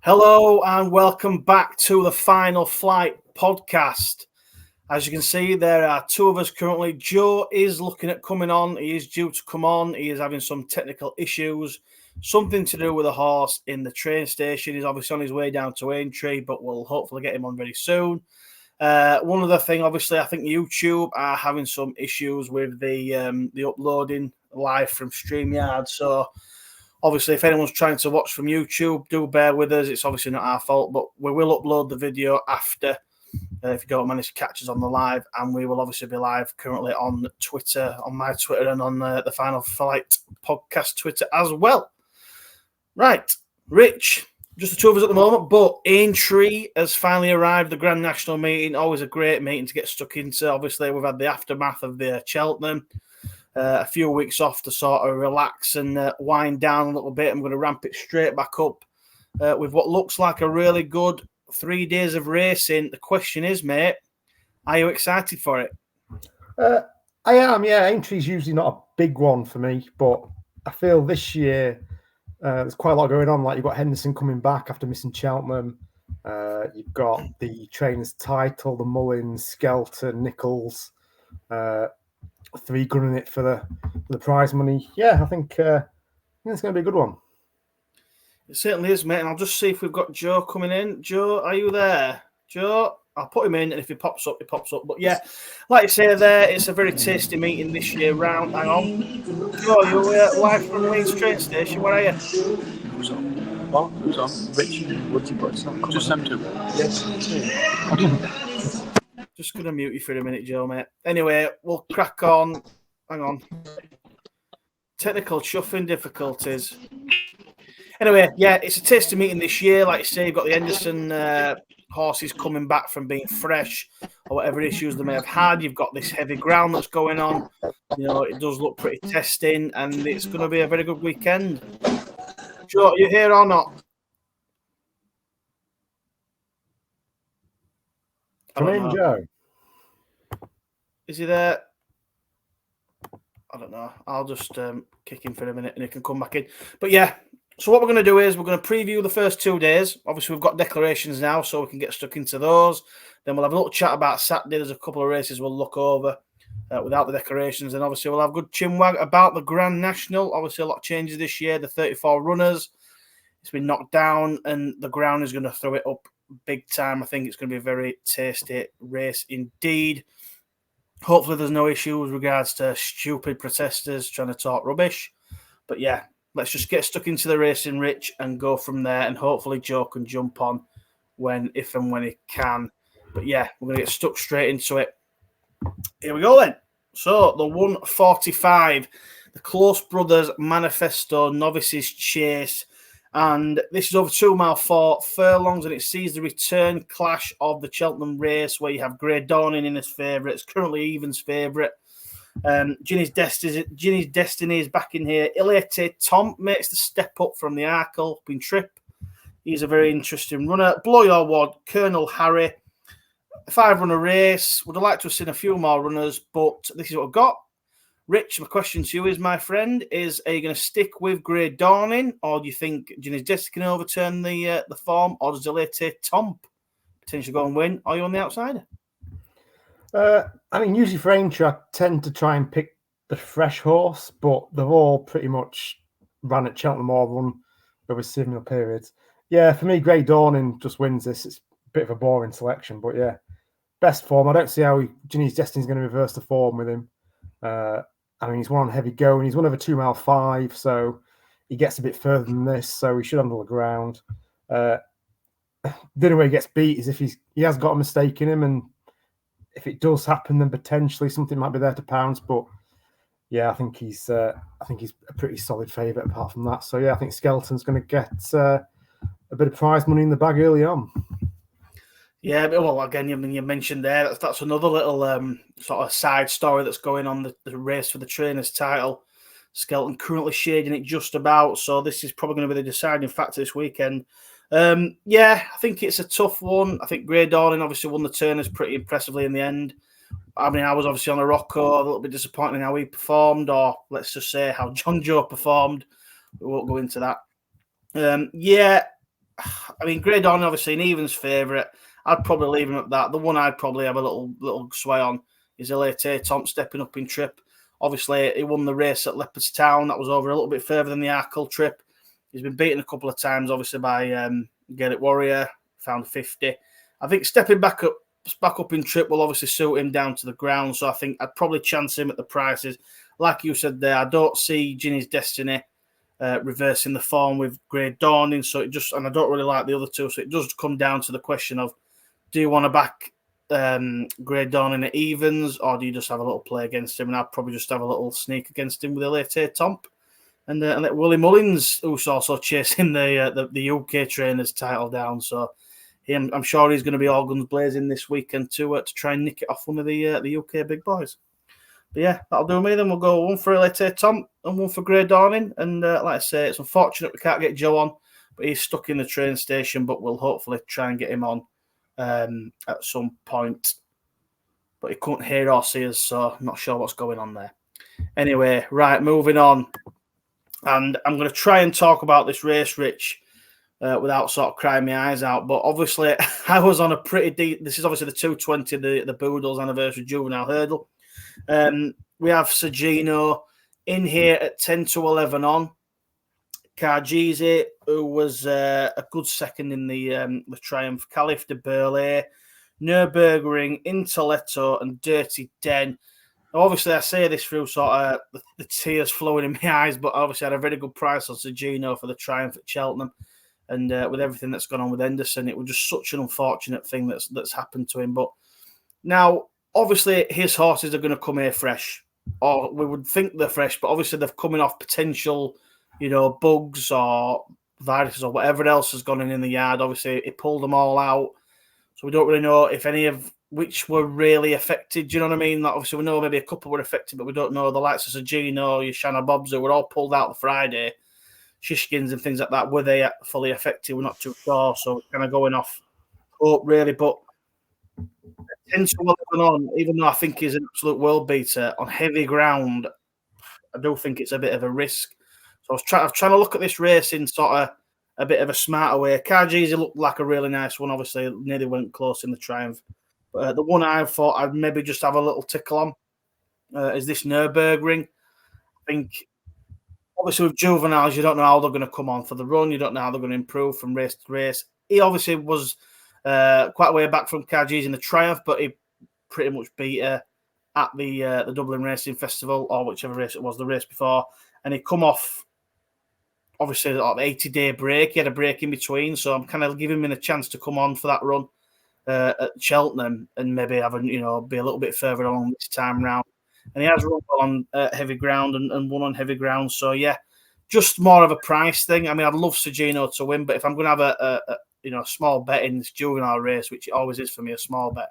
Hello and welcome back to the Final Flight podcast. As you can see, there are two of us currently. Joe is looking at coming on. He is due to come on. He is having some technical issues, something to do with a horse in the train station. He's obviously on his way down to Aintree, but we'll hopefully get him on very soon. One other thing, obviously, I think YouTube are having some issues with the uploading live from StreamYard. So obviously, if anyone's trying to watch from YouTube, do bear with us. It's obviously not our fault, but we will upload the video after if you don't manage to catch us on the live. And we will obviously be live currently on Twitter, on my Twitter, and on the Final Flight podcast Twitter as well. Right, Rich, just the two of us at the moment, but Aintree has finally arrived, the Grand National meeting. Always a great meeting to get stuck into. Obviously, we've had the aftermath of the Cheltenham. A few weeks off to sort of relax and wind down a little bit. I'm going to ramp it straight back up with what looks like a really good 3 days of racing. The question is, mate, are you excited for it? I am, yeah. Aintree's usually not a big one for me, but I feel this year there's quite a lot going on. Like you've got Henderson coming back after missing Cheltenham. You've got the trainers' title, the Mullins, Skelton, Nichols. Three gunning it for the prize money. Yeah, I think it's going to be a good one. It certainly is, mate. And I'll just see if we've got Joe coming in. Joe, are you there? Joe, I'll put him in, and if he pops up, he pops up. But yeah, like you say there, it's a very tasty meeting this year round. Hang on. Joe, you're live from Leeds train station. Where are you? Who's on? What? Who's on? Rich, what did you put? Just them two? Yes. Just going to mute you for a minute, Joe, mate. Anyway, we'll crack on. Hang on. Technical chuffing difficulties. Anyway, yeah, it's a tasty meeting this year. Like you say, you've got the Henderson horses coming back from being fresh or whatever issues they may have had. You've got this heavy ground that's going on. You know, it does look pretty testing, and it's going to be a very good weekend. Joe, are you here or not? Come in, Joe. Is he there? I don't know. I'll just kick him for a minute and he can come back in. But yeah, so what we're going to do is we're going to preview the first 2 days. Obviously, we've got declarations now, so we can get stuck into those. Then we'll have a little chat about Saturday. There's a couple of races we'll look over without the declarations. And obviously, we'll have a good chinwag about the Grand National. Obviously, a lot of changes this year. The 34 runners. It's been knocked down, and the ground is going to throw it up big time. I think it's going to be a very tasty race indeed. Hopefully there's no issue with regards to stupid protesters trying to talk rubbish. But yeah, let's just get stuck into the racing, Rich, and go from there. And hopefully Joe can jump on if and when he can. But yeah, we're going to get stuck straight into it. Here we go then. So the 145, the Close Brothers Manifesto Novices Chase. And this is over 2 mile 4 furlongs, and it sees the return clash of the Cheltenham race where you have Grey Dawning in his favourite. It's currently Even's favourite. Ginny's Destiny is back in here. Ilete Tom makes the step up from the Arkle, been Trip. He's a very interesting runner. Blow Your Wad, Colonel Harry. 5-runner race. Would have liked to have seen a few more runners, but this is what I've got. Rich, my question to you is, my friend, are you going to stick with Grey Dawning, or do you think Ginny's Destiny can overturn the form, or does Ilete Tom potentially go and win? Are you on the outsider? I mean, usually for Aintree, I tend to try and pick the fresh horse, but they've all pretty much ran at Cheltenham or run over similar periods. Yeah, for me, Grey Dawning just wins this. It's a bit of a boring selection, but yeah, best form. I don't see how Ginny's Destiny is going to reverse the form with him. I mean, he's one on heavy going. He's won over 2 mile 5, so he gets a bit further than this, so he should handle the ground. The only way he gets beat is if he has got a mistake in him, and if it does happen, then potentially something might be there to pounce. But yeah, I think he's a pretty solid favourite apart from that. So yeah, I think Skelton's going to get a bit of prize money in the bag early on. Yeah, well, again, you mentioned there, that's another little sort of side story that's going on, the race for the trainers' title. Skelton currently shading it just about, so this is probably going to be the deciding factor this weekend. Yeah, I think it's a tough one. I think Grey Dawning obviously won the Turners pretty impressively in the end. I mean, I was obviously on a Rocco, a little bit disappointed in how he performed, or let's just say how John Joe performed. We won't go into that. Yeah, I mean, Grey Dawn obviously an evens favourite. I'd probably leave him at that. The one I'd probably have a little sway on is Aintree Tom stepping up in trip. Obviously, he won the race at Leopardstown. That was over a little bit further than the Arkle trip. He's been beaten a couple of times, obviously, by Gaelic Warrior, found 50. I think stepping back up in trip will obviously suit him down to the ground. So I think I'd probably chance him at the prices. Like you said there, I don't see Ginny's Destiny reversing the form with Grey Dawning. So and I don't really like the other two. So it does come down to the question of, do you want to back Grey Dawning at evens, or do you just have a little play against him? And I'd probably just have a little sneak against him with Aintree Tomp. And let Willie Mullins, who's also chasing the UK trainers title down. So I'm sure he's going to be all guns blazing this weekend to try and nick it off one of the UK big boys. But yeah, that'll do me. Then we'll go one for Aintree Tomp and one for Grey Dawning. And like I say, it's unfortunate we can't get Joe on, but he's stuck in the train station. But we'll hopefully try and get him on at some point. But he couldn't hear or see us, so I'm not sure what's going on there. Anyway, right, moving on. And I'm going to try and talk about this race, Rich, without sort of crying my eyes out. But obviously, I was on a pretty deep... This is obviously the 220, the Boodles anniversary juvenile hurdle. We have Sergino in here at 10 to 11 on. Cargese, who was a good second in the Triumph. Caliph de Burley, Nürburgring, Interletto, and Dirty Den. Obviously, I say this through sort of the tears flowing in my eyes, but obviously I had a very good price on Sergino for the Triumph at Cheltenham. And with everything that's gone on with Henderson, it was just such an unfortunate thing that's happened to him. But now, obviously, his horses are going to come here fresh. Or we would think they're fresh, but obviously they're coming off potential, bugs or viruses or whatever else has gone in the yard. Obviously, it pulled them all out. So we don't really know if any of which were really affected. Do you know what I mean? Like, obviously, we know maybe a couple were affected, but we don't know. The likes of Sergino, your Shanna Bobs, who were all pulled out the Friday. Shishkins and things like that, were they fully affected? We're not too sure. So kind of going off hope, really. But into what's going on, even though I think he's an absolute world beater on heavy ground, I do think it's a bit of a risk. So I was trying to look at this race in sort of a bit of a smarter way. Cargese looked like a really nice one. Obviously, nearly went close in the Triumph. But the one I thought I'd maybe just have a little tickle on is this Nürburgring. I think, obviously, with juveniles, you don't know how they're going to come on for the run. You don't know how they're going to improve from race to race. He obviously was quite a way back from Cargese in the Triumph, but he pretty much beat her at the Dublin Racing Festival, or whichever race it was, the race before. And he come off, obviously, an 80-day break. He had a break in between, so I'm kind of giving him a chance to come on for that run at Cheltenham and maybe have be a little bit further along this time round. And he has run well on heavy ground and won on heavy ground. So, yeah, just more of a price thing. I mean, I'd love Sergino to win, but if I'm going to have a small bet in this juvenile race, which it always is for me, a small bet,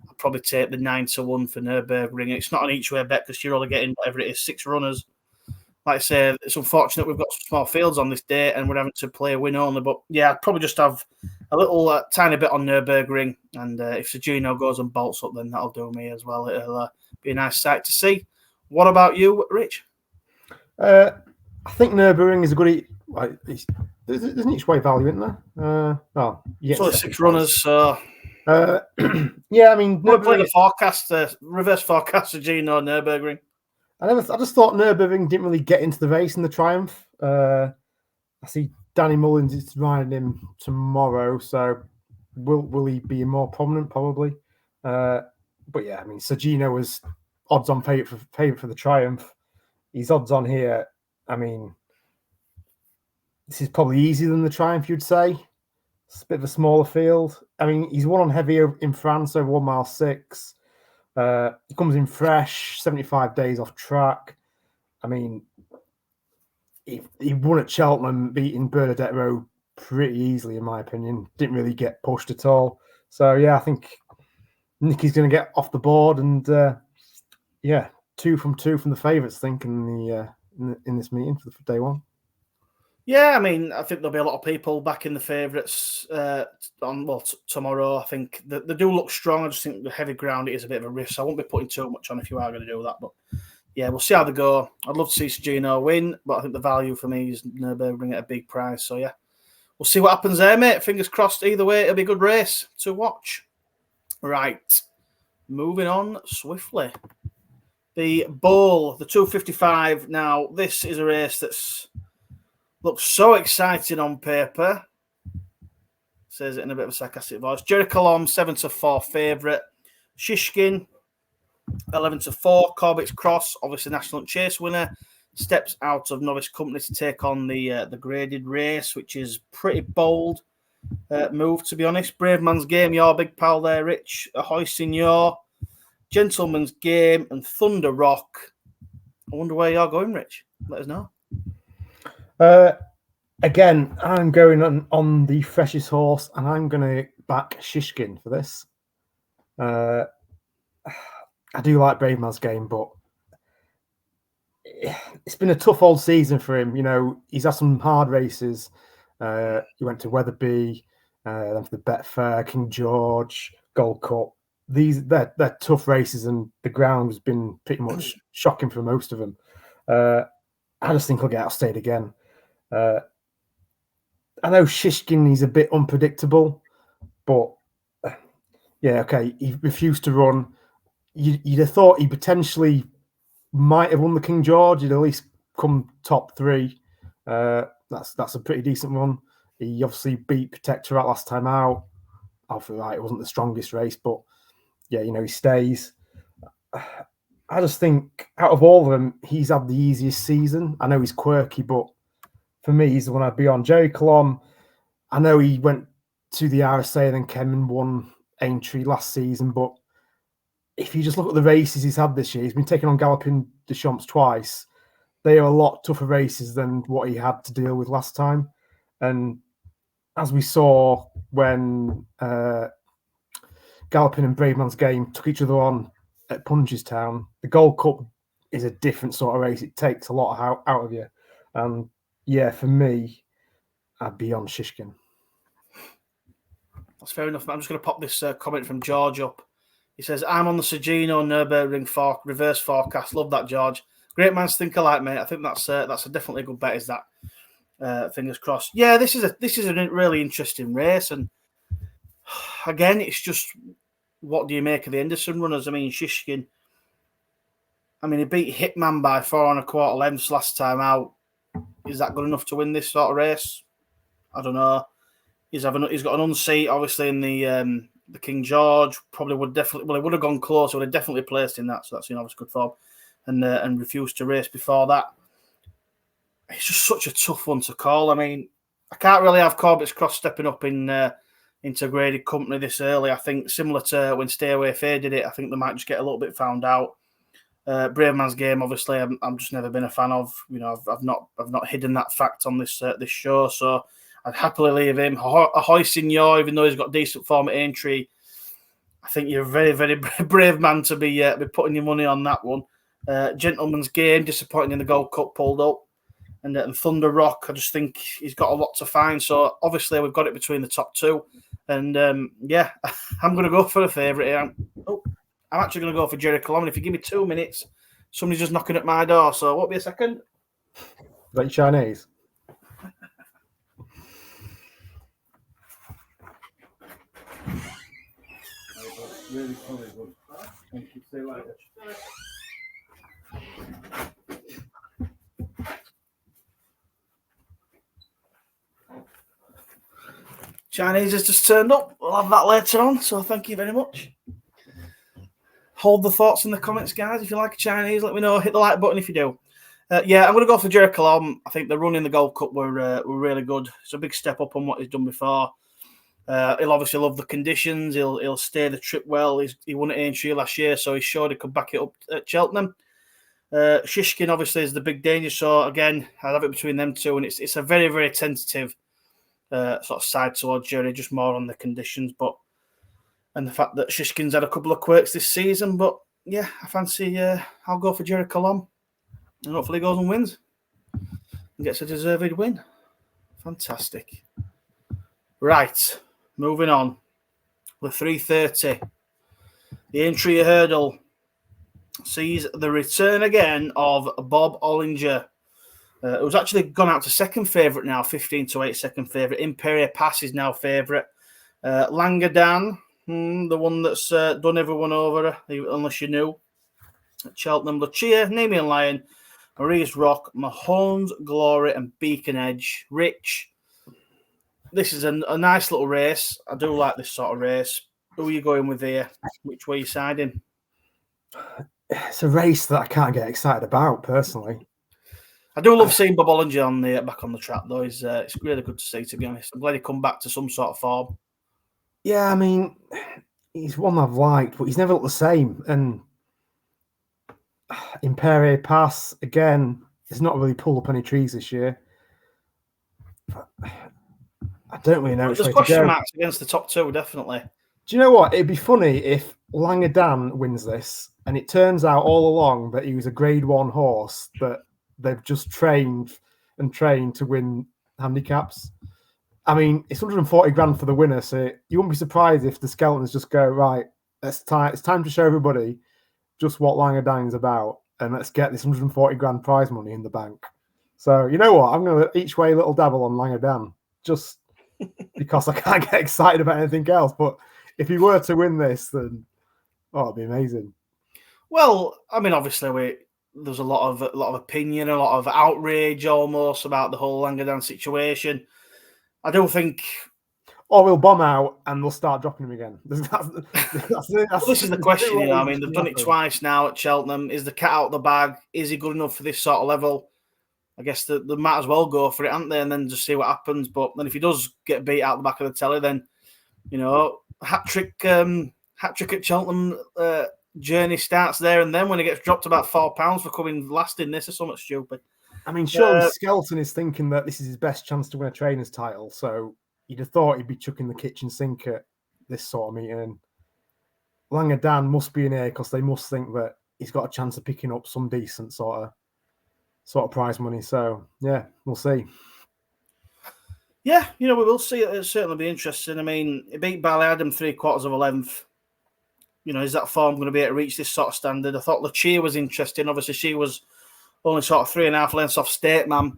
I'd probably take the 9 to 1 for Nürburgring. It's not an each-way bet because you're only getting whatever it is, 6 runners. Like I say, it's unfortunate we've got small fields on this day and we're having to play a win only. But yeah, I'd probably just have a little tiny bit on Nürburgring. And if Sergino goes and bolts up, then that'll do me as well. It'll be a nice sight to see. What about you, Rich? I think Nürburgring is a good... there's an each way value, isn't there? So 6 runners. So yeah, I mean... We're playing a forecast, reverse forecast Sergino Nürburgring. I just thought Nürburgring didn't really get into the race in the Triumph. I see Danny Mullins is riding him tomorrow, so will he be more prominent? Probably. But yeah, I mean, Sergino was odds-on favourite for the Triumph. He's odds-on here. I mean, this is probably easier than the Triumph, you'd say. It's a bit of a smaller field. I mean, he's won on heavy in France over 1 mile 6. He comes in fresh, 75 days off track. I mean, he won at Cheltenham, beating Bernadette Rowe pretty easily, in my opinion. Didn't really get pushed at all. So, yeah, I think Nicky's going to get off the board. And, 2 from the favourites, I think, in this meeting for day one. Yeah, I mean, I think there'll be a lot of people backing the favourites tomorrow. I think they do look strong. I just think the heavy ground it is a bit of a risk. So I won't be putting too much on if you are going to do that. But yeah, we'll see how they go. I'd love to see Sergino win, but I think the value for me is Nürburgring at a big price. So yeah, we'll see what happens there, mate. Fingers crossed. Either way, it'll be a good race to watch. Right, moving on swiftly. The Bowl, the 255. Now, this is a race that's looks so exciting on paper. Says it in a bit of a sarcastic voice. Jericho 7-4 favourite. Shishkin 11-4. Corbett's Cross, obviously National Chase winner, steps out of novice company to take on the graded race, which is pretty bold move, to be honest. Brave Man's Game, your big pal there, Rich. Ahoy Signor. Gentleman's Game and Thunder Rock. I wonder where you're going, Rich. Let us know. Again, I'm going on the freshest horse, and I'm going to back Shishkin for this. I do like Brave Man's Game, but it's been a tough old season for him. You know, he's had some hard races. He went to Wetherby, then for the Betfair, King George, Gold Cup. They're tough races, and the ground has been pretty much shocking for most of them. I just think he'll get outstayed again. I know Shishkin, he's a bit unpredictable, but yeah, okay, he refused to run. You'd have thought he potentially might have won the King George. He'd at least come top 3. That's a pretty decent one. He obviously beat Protectorate last time out. Obviously, right, it wasn't the strongest race, but yeah, you know, he stays. I just think out of all of them, he's had the easiest season. I know he's quirky, but for me, he's the one I'd be on. Jerry Colom, I know he went to the RSA and then came and won Aintree last season, but if you just look at the races he's had this year, he's been taken on Galloping Deschamps twice. They are a lot tougher races than what he had to deal with last time. And as we saw when Galloping and Brave Man's Game took each other on at Punchestown, the Gold Cup is a different sort of race. It takes a lot out of you. And yeah, for me, I'd be on Shishkin. That's fair enough. I'm just going to pop this comment from George up. He says, I'm on the Sagino Nürburgring reverse forecast. Love that, George. Great minds think alike, mate. I think that's a definitely a good bet, is that? Fingers crossed. Yeah, this is a really interesting race. And again, it's just, what do you make of the Henderson runners? I mean, Shishkin, he beat Hitman by 4 1/4 lengths last time out. Is that good enough to win this sort of race? I don't know. He's got an unseat, obviously, in the King George. Probably would definitely, well, he would have gone close. Would have definitely placed in that. So that's obviously good form, and refused to race before that. It's just such a tough one to call. I mean, I can't really have Corbett's Cross stepping up into graded company this early. I think similar to when Stay Away Fair did it. I think they might just get a little bit found out. Brave Man's Game, obviously, I'm just never been a fan of. You know, I've not hidden that fact on this show, so I'd happily leave him. Ahoy Signor, even though he's got decent form at Aintree, I think you're a very, very brave man to be putting your money on that one. Gentleman's Game, disappointing in the Gold Cup, pulled up, and Thunder Rock, I just think he's got a lot to find. So obviously we've got it between the top 2, and yeah, I'm going to go for a favourite here. I'm actually going to go for Jerry Colom. If you give me 2 minutes, somebody's just knocking at my door. So won't be a second. Like Chinese. Really funny, good. Thank you. See you later. Chinese has just turned up. We'll have that later on. So thank you very much. Hold the thoughts in the comments, guys. If you like a Chinese, let me know. Hit the like button if you do. Yeah, I'm going to go for Jerry Colom. I think the run in the Gold Cup were really good. It's a big step up on what he's done before. He'll obviously love the conditions. He'll stay the trip well. He won at Aintree last year, so he's sure he could back it up at Cheltenham. Shishkin obviously is the big danger. So again, I'll have it between them two, and it's a very, very tentative sort of side towards Jerry, just more on the conditions, and the fact that Shishkin's had a couple of quirks this season. But yeah, I fancy I'll go for Jerry Colom, and hopefully he goes and wins and gets a deserved win. Fantastic. Right, moving on. The 3:30. The Aintree hurdle sees the return again of Bob Ollinger. It was actually gone out to second favourite now, 15-8 second favourite. Imperial Pass is now favourite. Langadan, the one that's done everyone over, unless you knew. Cheltenham, Lucia, Nemean Lion, Maria's Rock, Mahomes, Glory, and Beacon Edge. Rich, this is a nice little race. I do like this sort of race. Who are you going with here? Which way are you siding? It's a race that I can't get excited about, personally. I do love seeing Bob Ollinger on back on the track, though. It's really good to see, to be honest. I'm glad he come back to some sort of form. Yeah, I mean, he's one I've liked, but he's never looked the same. And Imperial Pass, again, has not really pulled up any trees this year. I don't really know which way to go. There's question marks against the top two, definitely. Do you know what? It'd be funny if Langadan wins this, and it turns out all along that he was a Grade 1 horse that they've just trained to win handicaps. I mean, it's 140 grand for the winner, so you wouldn't be surprised if the skeletons just go, right, it's time to show everybody just what Langadan is about, and let's get this 140 grand prize money in the bank. So, you know what? I'm going to each way a little dabble on Langadan, just because I can't get excited about anything else. But if he were to win this, then it'd be amazing. Well, I mean, obviously, there's a lot of opinion, a lot of outrage almost about the whole Langadan situation. I don't think. Or we'll bomb out and we'll start dropping him again. This is the question, you know. I mean, they've done it twice now at Cheltenham. Is the cat out of the bag? Is he good enough for this sort of level? I guess they might as well go for it, aren't they? And then just see what happens. But then if he does get beat out the back of the telly, then, you know, hat trick at Cheltenham journey starts there. And then when he gets dropped about £4 for coming last in this, is something stupid. I mean, surely Skeleton is thinking that this is his best chance to win a trainer's title. So you'd have thought he'd be chucking the kitchen sink at this sort of meeting. Langadan must be in here because they must think that he's got a chance of picking up some decent sort of prize money. So yeah, we'll see. Yeah, you know, we will see. It'll certainly be interesting. I mean, he beat Ballyadam 3/4 of a length. You know, is that form going to be able to reach this sort of standard? I thought Lucia was interesting. Obviously, she was only sort of 3.5 lengths off State Man.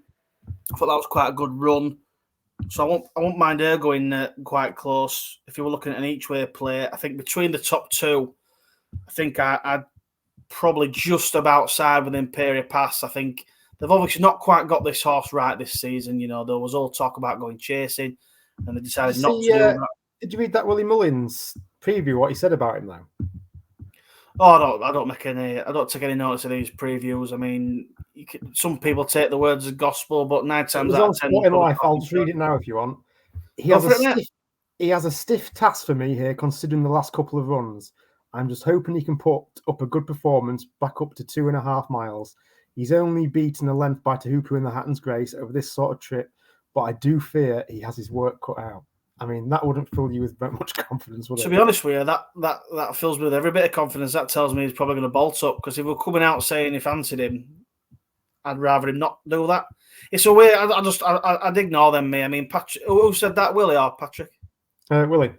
I thought that was quite a good run. So I won't mind her going quite close. If you were looking at an each-way play, I think between the top two, I think I'd probably just about side with Imperial Pass. I think they've obviously not quite got this horse right this season. You know, there was all talk about going chasing, and they decided not to do that. Did you read that Willie Mullins preview? What he said about him, though? Oh, I don't take any notice of these previews. I mean, some people take the words as gospel, but 9 times out of 10, in life, I'll just read it now if you want. He has a stiff task for me here, considering the last couple of runs. I'm just hoping he can put up a good performance back up to 2.5 miles. He's only beaten a length by Tahupu in the Hatton's Grace over this sort of trip, but I do fear he has his work cut out. I mean, that wouldn't fill you with very much confidence, would it? To be honest with you, that fills me with every bit of confidence. That tells me he's probably going to bolt up, because if we're coming out saying he fancied him, I'd rather him not do that. It's a way. I'd ignore them. Me, I mean, Patrick. Who said that? Willie or Patrick? Willie.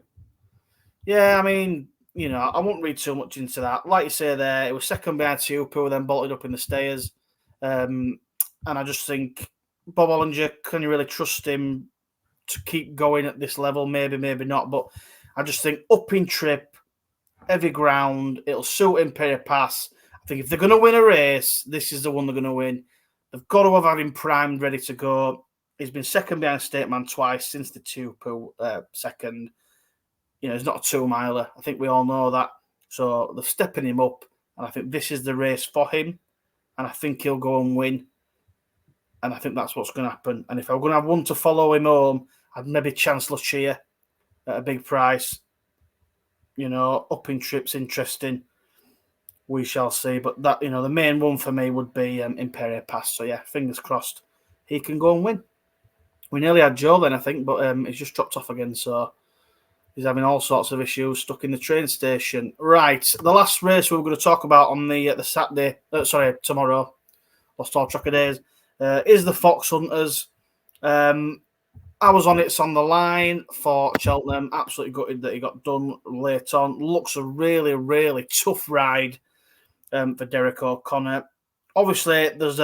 Yeah, I mean, you know, I won't read too much into that. Like you say, there, it was second behind Tupu, then bolted up in the stayers, and I just think Bob Ollinger, can you really trust him to keep going at this level? Maybe, maybe not. But I just think up in trip, heavy ground, it'll suit Imperial Pass. I think if they're going to win a race, this is the one they're going to win. They've got to have had him primed, ready to go. He's been second behind State Man twice since the Tupu second. You know, he's not a 2-miler. I think we all know that. So they're stepping him up, and I think this is the race for him. And I think he'll go and win. And I think that's what's going to happen. And if I'm going to have one to follow him home, I'd maybe chance Lucia at a big price. You know, up in trips, interesting. We shall see. But that, you know, the main one for me would be Imperial Pass. So yeah, fingers crossed he can go and win. We nearly had Joe then, I think, but he's just dropped off again. So he's having all sorts of issues, stuck in the train station. Right, the last race we were going to talk about on the Saturday, tomorrow, lost all track of days, is the Fox Hunters. I was on It's on the Line for Cheltenham. Absolutely gutted that he got done late on. Looks a really, really tough ride for Derek O'Connor. Obviously, there's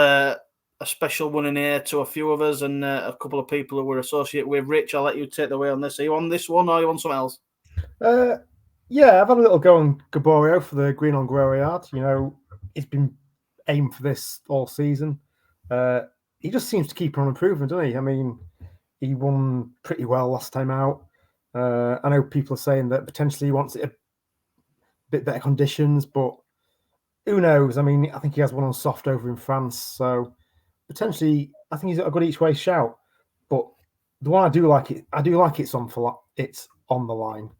a special one in here to a few of us and a couple of people who we're associated with. Rich, I'll let you take the way on this. Are you on this one or are you on something else? Yeah, I've had a little go on Gaborio for the green on Groyard. You know, he's been aimed for this all season. He just seems to keep on improving, doesn't he? I mean, he won pretty well last time out. I know people are saying that potentially he wants it a bit better conditions, but who knows? I mean, I think he has one on soft over in France, so potentially I think he's got a good each way shout. But the one I do like it's on the line.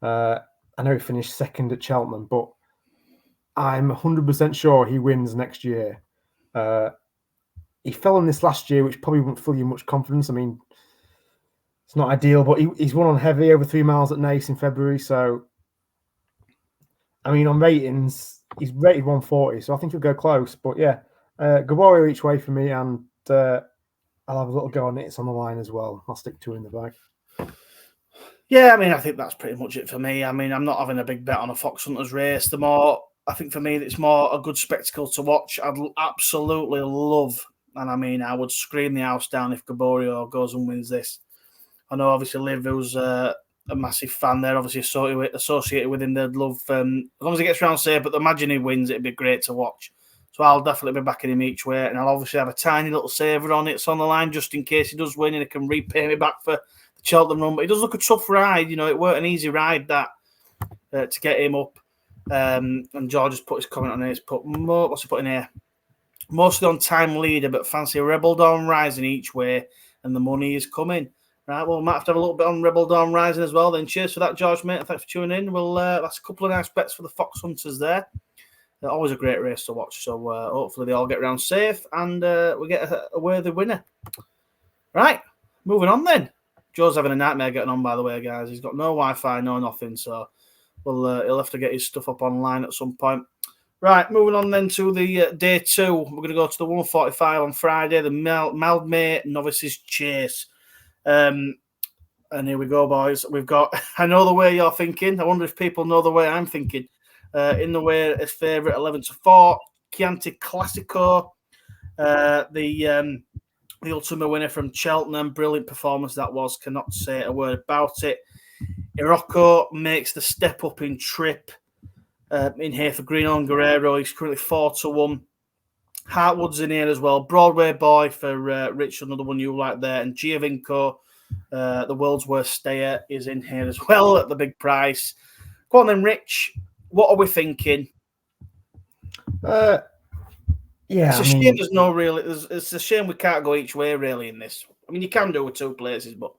I know he finished second at Cheltenham, but I'm 100% sure he wins next year. He fell in this last year, which probably won't fill you much confidence. I mean, it's not ideal, but he's won on heavy over 3 miles at Naas in February. So, I mean, on ratings, he's rated 140, so I think he'll go close. But yeah, Gaborio each way for me, and I'll have a little go on it. It's on the line as well. I'll stick 2 in the bag. Yeah, I mean, I think that's pretty much it for me. I mean, I'm not having a big bet on a Fox Hunters race. I think for me, it's more a good spectacle to watch. I'd absolutely love, and I mean, I would scream the house down if Gaborio goes and wins this. I know, obviously, Liv, who's a massive fan there, obviously associated with him. They'd love, as long as he gets round safe, but imagine he wins, it'd be great to watch. So I'll definitely be backing him each way, and I'll obviously have a tiny little saver on It's on the line just in case he does win and he can repay me back for the Cheltenham run. But it does look a tough ride. You know, it weren't an easy ride that to get him up. And George has put his comment on it. He's put what's he put in here? Mostly on time leader, but fancy Rebel Dawn Rising each way, and the money is coming. Right, well, we might have to have a little bit on Rebel Dawn Rising as well. Then cheers for that, George, mate. Thanks for tuning in. Well, that's a couple of nice bets for the Fox Hunters there. They're always a great race to watch. So hopefully they all get around safe and we get a worthy winner. Right, moving on then. Joe's having a nightmare getting on, by the way, guys. He's got no Wi-Fi, no nothing. So he'll have to get his stuff up online at some point. Right, moving on then to the day 2. We're going to go to the 145 on Friday, the Mildmay Novices Chase. And here we go, boys. We've got, I know the way you're thinking. I wonder if people know the way I'm thinking. In the way as favourite, 11-4, Chianti Classico, the ultimate winner from Cheltenham. Brilliant performance that was. Cannot say a word about it. Irocco makes the step up in trip in here for Green on Guerrero. He's currently 4-1. Hartwood's in here as well. Broadway Boy for Rich, another one you like there. And Giovinco, the world's worst stayer, is in here as well at the big price. Go on then, Rich. What are we thinking? Yeah, it's a shame there's no really. It's a shame we can't go each way really in this. I mean, you can do with 2 places, but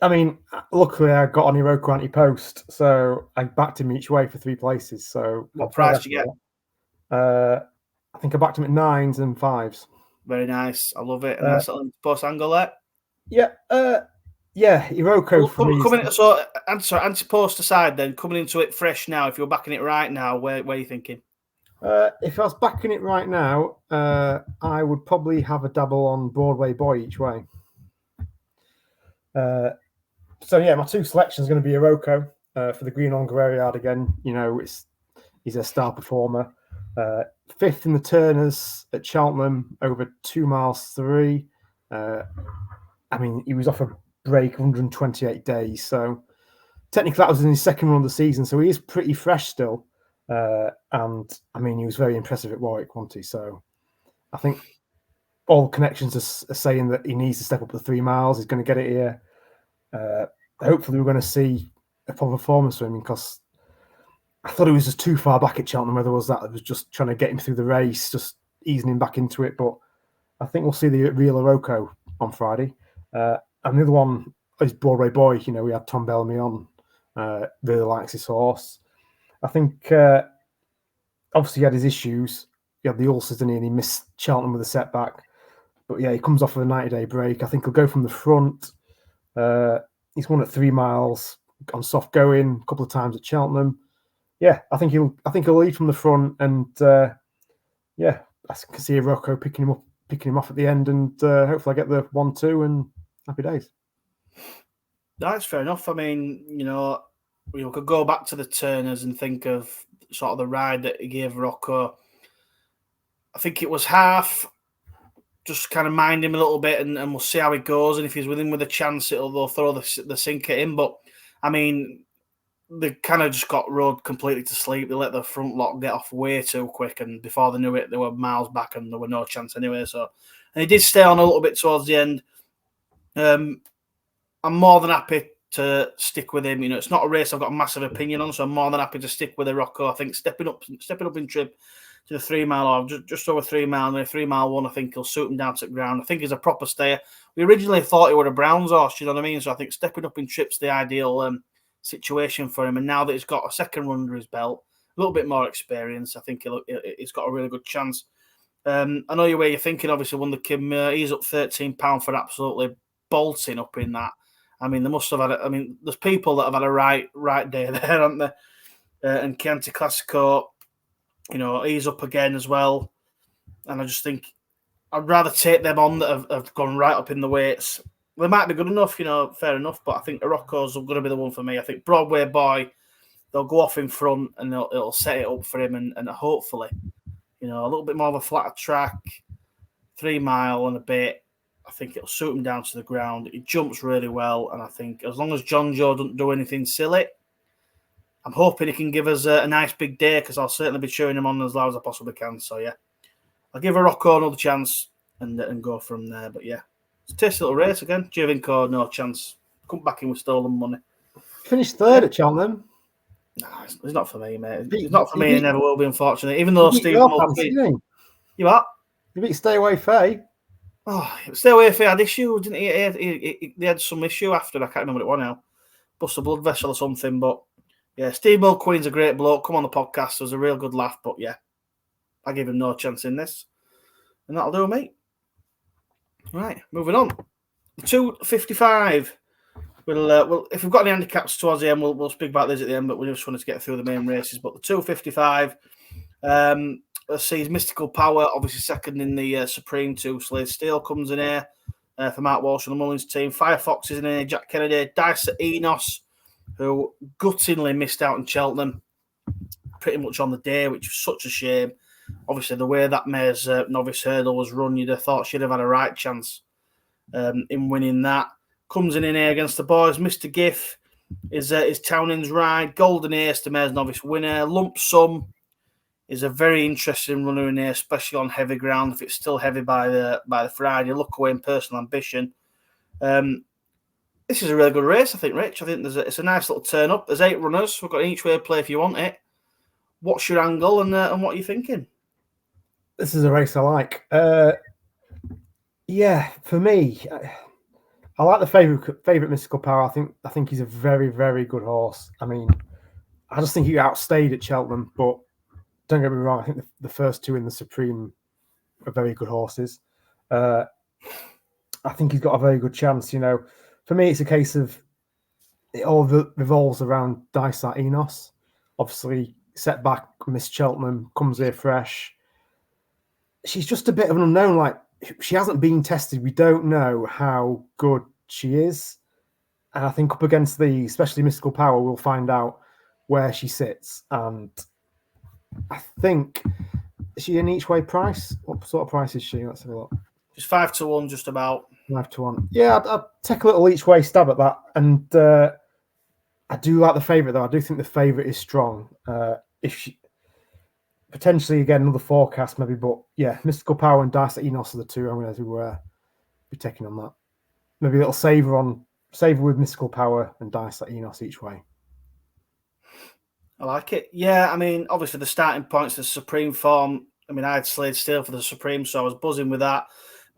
I mean, luckily I got on Iroko anti-post, so I backed him each way for 3 places. So what price did you get? I think I backed him at 9s and 5s. Very nice. I love it. A nice little post angle there. Yeah. Yeah, Iroko for me. So, anti-post aside then, coming into it fresh now, if you're backing it right now, where are you thinking? If I was backing it right now, I would probably have a double on Broadway Boy each way. So yeah, my 2 selections are going to be Iroko for the Green on Guerrero again. You know, he's a star performer. 5th in the Turners at Cheltenham over 2 miles 3. I mean, he was off a break 128 days, so technically that was in his 2nd run of the season, so he is pretty fresh still. And I mean, he was very impressive at Warwick, wasn't he? So I think all the connections are saying that he needs to step up to 3 miles. He's going to get it here. Hopefully we're going to see a proper performance from him, because I thought it was just too far back at Cheltenham, whether it was that it was just trying to get him through the race, just easing him back into it. But I think we'll see the real Iroko on Friday. And the other one is Broadway Boy. You know, we had Tom Bellamy on. Really likes his horse. I think obviously he had his issues. He had the ulcers and he missed Cheltenham with a setback. But yeah, he comes off of a 90-day break. I think he'll go from the front. He's won at 3 miles on soft going, a couple of times at Cheltenham. Yeah, I think he'll lead from the front, and yeah, I can see Rocco picking him off at the end, and hopefully I get the 1-2 and happy days. That's fair enough. I mean, you know, we could go back to the Turners and think of sort of the ride that he gave Rocco. I think it was half just kind of mind him a little bit, and we'll see how he goes. And if he's within with a chance, they'll throw the sink at him. But I mean, they kind of just got rode completely to sleep. They let the front lock get off way too quick, and before they knew it, they were miles back, and there were no chance anyway. So, and he did stay on a little bit towards the end. I'm more than happy to stick with him. You know, it's not a race I've got a massive opinion on, so I'm more than happy to stick with the Rocco. I think stepping up in trip to the 3 mile or just over 3 mile, and the 3 mile one, I think he'll suit him down to the ground. I think he's a proper stayer. We originally thought he were a Browns horse, you know what I mean? So I think stepping up in trip's the ideal situation for him. And now that he's got a second run under his belt, a little bit more experience, I think he's got a really good chance. I know where you're thinking, obviously, won the Kim. He's up £13 for absolutely bolting up in that. I mean, they must have had. I mean, there's people that have had a right day there, aren't there? And Chianti Classico, you know, he's up again as well. And I just think I'd rather take them on that have gone right up in the weights. They might be good enough, you know, fair enough. But I think the Rocco's are going to be the one for me. I think Broadway Boy, they'll go off in front and it'll set it up for him, and hopefully, you know, a little bit more of a flatter track, 3 mile and a bit. I think it'll suit him down to the ground. He jumps really well, and I think as long as John Joe doesn't do anything silly, I'm hoping he can give us a nice big day, because I'll certainly be cheering him on as loud as I possibly can. So, yeah, I'll give a Rocco another chance and go from there. But, yeah, it's a tasty little race again. Giovinco, no chance. Come back in with stolen money. Finished third at Cheltenham. Nah, it's not for me, mate. It's not for me. It never will be, unfortunately. Even though Steve You what? You beat Stay Away Faye. Oh, Stay Away if he had issue, didn't he? He had some issue after. I can't remember what it was now. Bust a blood vessel or something. But yeah, Steve Mulqueen's a great bloke. Come on the podcast. It was a real good laugh. But yeah, I give him no chance in this. And that'll do, mate. Right, moving on. The 255. We'll if we've got any handicaps towards the end, we'll speak about this at the end. But we just wanted to get through the main races. But the 255. Let's see, his Mystical Power, obviously second in the Supreme 2. Slade Steel comes in here for Mark Walsh and the Mullins team. Firefox is in here, Jack Kennedy. Dicer Enos, who guttingly missed out in Cheltenham pretty much on the day, which was such a shame. Obviously, the way that mare's novice hurdle was run, you'd have thought she'd have had a right chance in winning that. Comes in here against the boys. Mr. Giff is Townend's ride. Golden Ace, the mare's novice winner. Lump Sum is a very interesting runner in here, especially on heavy ground. If it's still heavy by the Friday, Look Away and Personal Ambition. This is a really good race, I think, Rich. I think it's a nice little turn up. There's 8 runners. We've got an each way play if you want it. What's your angle and what are you thinking? This is a race I like. Yeah, for me, I like the favorite Mystical Power. I think he's a very, very good horse. I mean, I just think he outstayed at Cheltenham, but don't get me wrong, I think the first 2 in the Supreme are very good horses. I think he's got a very good chance. You know, for me, it's a case of it all revolves around Dicer Enos. Obviously, setback, missed Cheltenham, comes here fresh. She's just a bit of an unknown. Like, she hasn't been tested. We don't know how good she is. And I think up against especially Mystical Power, we'll find out where she sits. And I think, is she an each way price? What sort of price is she? Let's have a look. She's 5-1, just about. 5-1. Yeah, I'd take a little each way stab at that. And I do like the favourite, though. I do think the favourite is strong. If she potentially, again, another forecast maybe, but yeah, Mystical Power and Dicer Enos are the 2 I'm going to be taking on that. Maybe a little saver with Mystical Power and Dicer Enos each way. I like it. Yeah, I mean, obviously the starting point's the Supreme form. I mean, I had Slade Steel for the Supreme, so I was buzzing with that.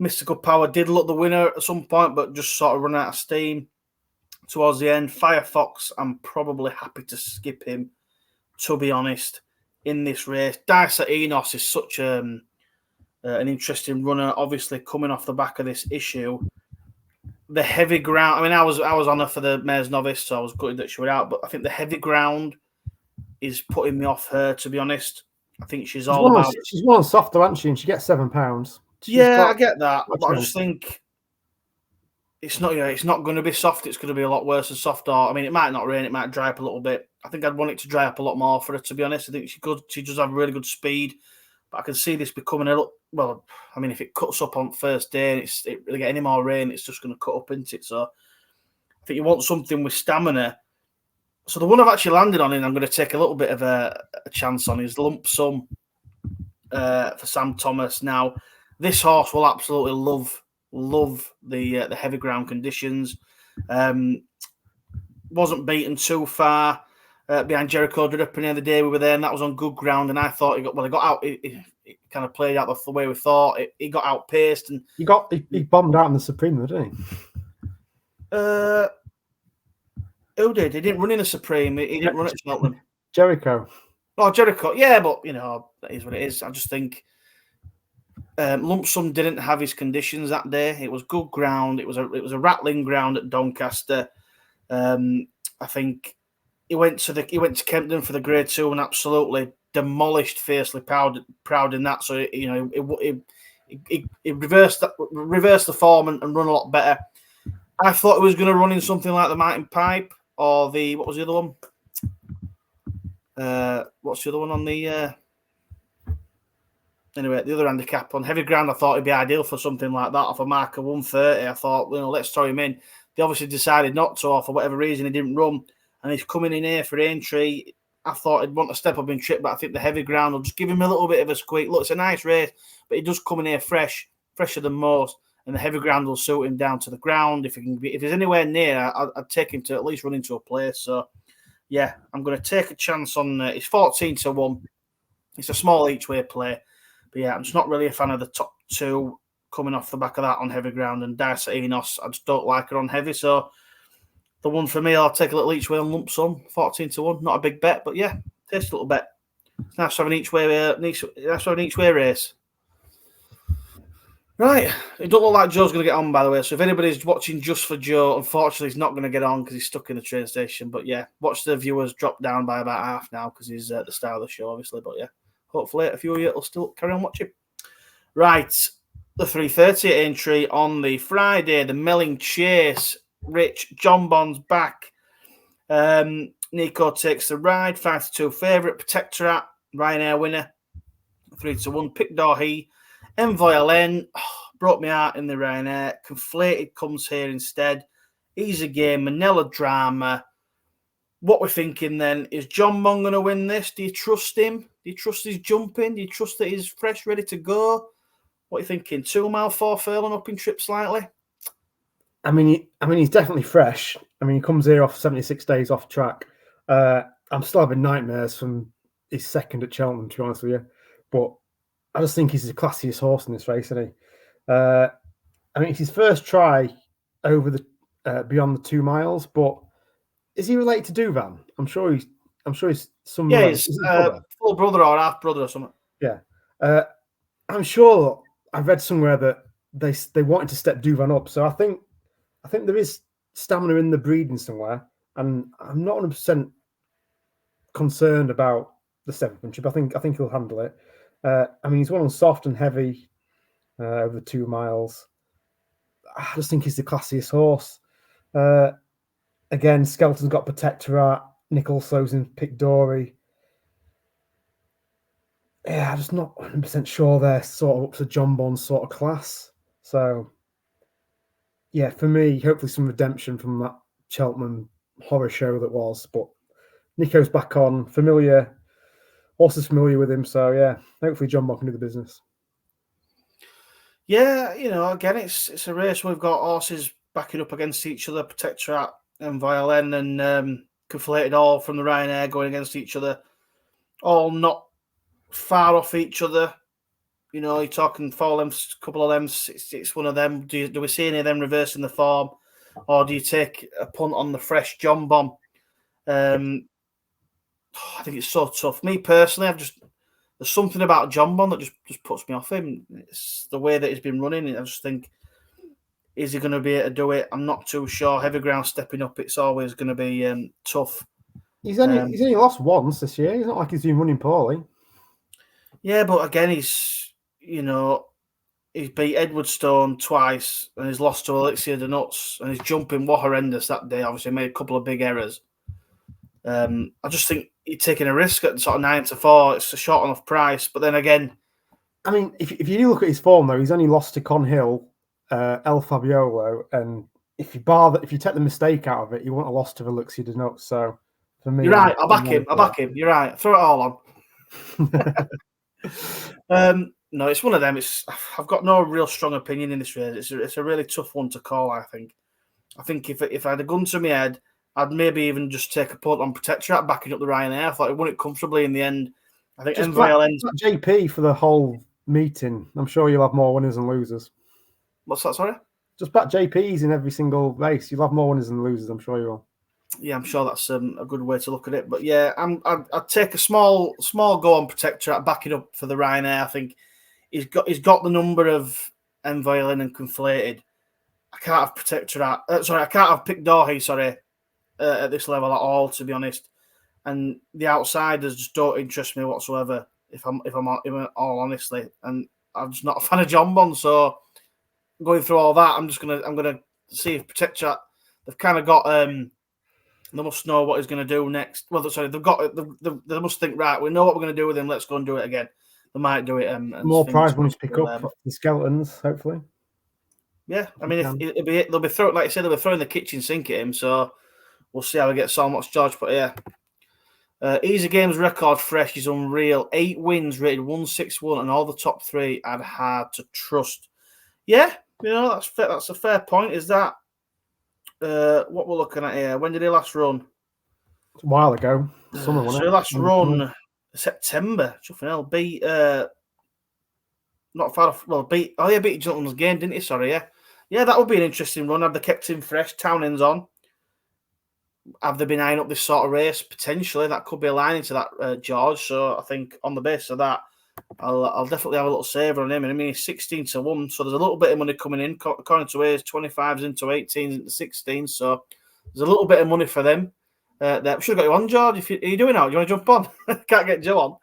Mystical Power did look the winner at some point, but just sort of run out of steam towards the end. Firefox, I'm probably happy to skip him, to be honest, in this race. Dicer Enos is such an interesting runner, obviously coming off the back of this issue. The heavy ground, I mean, I was on her for the mare's novice, so I was gutted that she went out, but I think the heavy ground is putting me off her, to be honest. I think she's one softer, isn't she? And she gets £7. I get that, but I just think it's not going to be soft. It's going to be a lot worse than soft. Or I mean, it might not rain. It might dry up a little bit. I think I'd want it to dry up a lot more for her, to be honest. I think she does have really good speed, But I can see this becoming a well. I mean, if it cuts up on first day and it really get any more rain, it's just going to cut up, isn't it? So I think you want something with stamina. So the one I've actually landed on, and I'm going to take a little bit of a chance on, is Lump Sum for Sam Thomas. Now, this horse will absolutely love the heavy ground conditions. Wasn't beaten too far behind Jericho Dripping the other day we were there, and that was on good ground. And I thought he got out. It kind of played out the way we thought. He got outpaced, and he bombed out in the Supreme, didn't he? Who did? He didn't run in the Supreme. He didn't run at Cheltenham. Jericho. Oh, Jericho. Yeah, but that is what it is. I just think Lump Sum didn't have his conditions that day. It was good ground. It was a rattling ground at Doncaster. I think he went to Kempton for the Grade 2 and absolutely demolished Fiercely Proud in that. So it reversed the form and run a lot better. I thought he was going to run in something like the Mountain Pipe or what was the other one? What's the other one on the? Anyway, the other handicap on heavy ground, I thought it'd be ideal for something like that off a mark of 130. I thought, let's throw him in. They obviously decided not to, or for whatever reason, he didn't run, and he's coming in here for Aintree. I thought he'd want to step up in trip, but I think the heavy ground will just give him a little bit of a squeak. Look, it's a nice race, but he does come in here fresher than most, and the heavy ground will suit him down to the ground. If he's anywhere near, I'd take him to at least run into a place. So, yeah, I'm going to take a chance on. It's 14-1. It's a small each way play, but yeah, I'm just not really a fan of the top two coming off the back of that on heavy ground, and Dice Enos, I just don't like her on heavy. So the one for me, I'll take a little each way on Lump Sum, 14-1. Not a big bet, but yeah, taste a little bet. It's nice to have an each way race. Right, it don't look like Joe's going to get on, by the way. So if anybody's watching just for Joe, unfortunately, he's not going to get on because he's stuck in the train station. But yeah, watch the viewers drop down by about half now because he's the star of the show, obviously. But yeah, hopefully a few of you will still carry on watching. Right, the 3:30 at Aintree on the Friday, the Melling Chase. Rich, John Bond's back. Nico takes the ride, 5-2 favourite. Protectorate, Ryanair winner, 3-1. Pick Dorhe. Envoy LN, broke me out in the Ryanair. Conflated comes here instead. Easy game, Manila Drama. What we're thinking then, is John Bond going to win this? Do you trust him? Do you trust his jumping? Do you trust that he's fresh, ready to go? What are you thinking? 2 mile, 4 furlong up in trip slightly? I mean, he's definitely fresh. I mean, he comes here off 76 days off track. I'm still having nightmares from his second at Cheltenham, to be honest with you. But I just think he's the classiest horse in this race, isn't he? I mean, it's his first try over the beyond the 2 miles. But is he related to Duvan? I'm sure he's some. Yeah, he's full brother or half brother or something. Yeah, I'm sure I've read somewhere that they wanted to step Duvan up. So I think there is stamina in the breeding somewhere, and I'm not 100% concerned about the step up and trip. I think he'll handle it. I mean, he's one on soft and heavy over 2 miles. I just think he's the classiest horse. Again, Skelton's got Protectorate. Nick Also's in Pick Dory. Yeah, I'm just not 100% sure they're sort of up to John Bond's sort of class. So, yeah, for me, hopefully some redemption from that Cheltenham horror show that was. But Nico's back on, familiar. Horse is familiar with him. So, yeah, hopefully John Bond can do the business. Yeah, again, it's a race where we've got horses backing up against each other, Protectorate and Violin, and Conflated all from the Ryanair going against each other, all not far off each other. You're talking 4 lengths, a couple of lengths. It's one of them. Do we see any of them reversing the form, or do you take a punt on the fresh John Bond? I think it's so tough. Me personally, there's something about John Bond that just puts me off him. It's the way that he's been running. I just think, is he going to be able to do it? I'm not too sure. Heavy ground stepping up, it's always going to be tough. He's only lost once this year. It's not like he's been running poorly. Yeah, but again, he's beat Edward Stone twice, and he's lost to Elixir de Nuts, and his jumping was horrendous that day. Obviously, made a couple of big errors. I just think he's taking a risk at sort of 9-4. It's a short enough price, but then again, I mean, if you look at his form though, he's only lost to Con Hill, El Fabiolo, and if you take the mistake out of it, you wouldn't have lost to Velux Nut. So for me, You're right. I'll back him. I'll back him. You're right. Throw it all on. No, it's one of them. I've got no real strong opinion in this race. It's a really tough one to call. I think if I had a gun to my head, I'd maybe even just take a punt on Protectorate, backing up the Ryanair. I thought it won it comfortably in the end. I think just MVLN. JP for the whole meeting. I'm sure you'll have more winners and losers. What's that? Sorry. Just back JPs in every single race. You'll have more winners than losers. I'm sure you will. Yeah, I'm sure that's a good way to look at it. But yeah, I'd take a small go on Protectorate, backing up for the Ryanair. I think he's got the number of MVLN and Conflated. I can't have Protectorate. I can't have Pick Doherty. Sorry. At this level at all, to be honest, and the outsiders just don't interest me whatsoever. If I'm all honestly, and I'm just not a fan of John Bond. So going through all that, I'm gonna see if Protectorate. They've kind of got they must know what he's gonna do next. Well, sorry, they must think, right, we know what we're gonna do with him. Let's go and do it again. They might do it. And more prize money to pick up the skeletons, hopefully. Yeah, I mean, they'll be throwing, like I said, they'll be throwing the kitchen sink at him. So we'll see how he gets on. What's George? But yeah, Easy Games record fresh is unreal. 8 wins, rated 161, and all the top 3 are hard to trust. Yeah, that's a fair point. Is that what we're looking at here? When did he last run? A while ago, summer. So he last run September. Chuffing hell, beat not far off. Well, beat Gentleman's Game, didn't he? Sorry, yeah, that would be an interesting run. Have they kept him fresh? Townend's on. Have they been eyeing up this sort of race? Potentially, that could be aligning to that, George. So I think on the basis of that, I'll definitely have a little saver on him. And I mean, he's 16-1, so there's a little bit of money coming in. According to Hayes, 25s into 18s into 16s. So there's a little bit of money for them. We should have got you on, George. Are you doing now? You want to jump on? Can't get Joe on.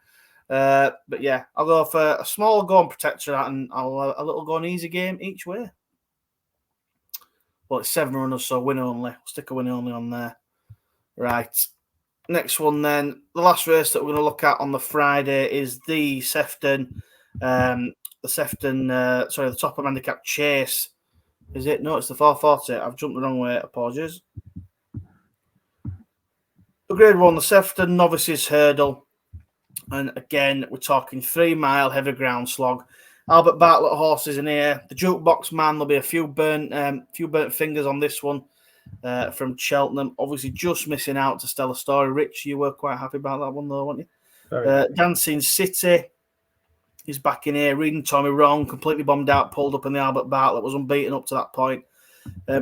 But yeah, I'll go for a small go on Protectorate, and I'll a little go on Easy Game each way. Well, it's 7 runners, so win only. I'll stick a win only on there. Right. Next one then. The last race that we're going to look at on the Friday is the Sefton. The top of handicap Chase. Is it? No, it's the 440. I've jumped the wrong way. Apologies. The grade 1, the Sefton Novices Hurdle. And again, we're talking 3 mile heavy ground slog. Albert Bartlett horses in here. The jukebox man, there'll be a few burnt fingers on this one from Cheltenham. Obviously, just missing out to Stella Story. Rich, you were quite happy about that one, though, weren't you? Dancing City is back in here. Reading Tommy wrong, completely bombed out, pulled up in the Albert Bartlett, was unbeaten up to that point.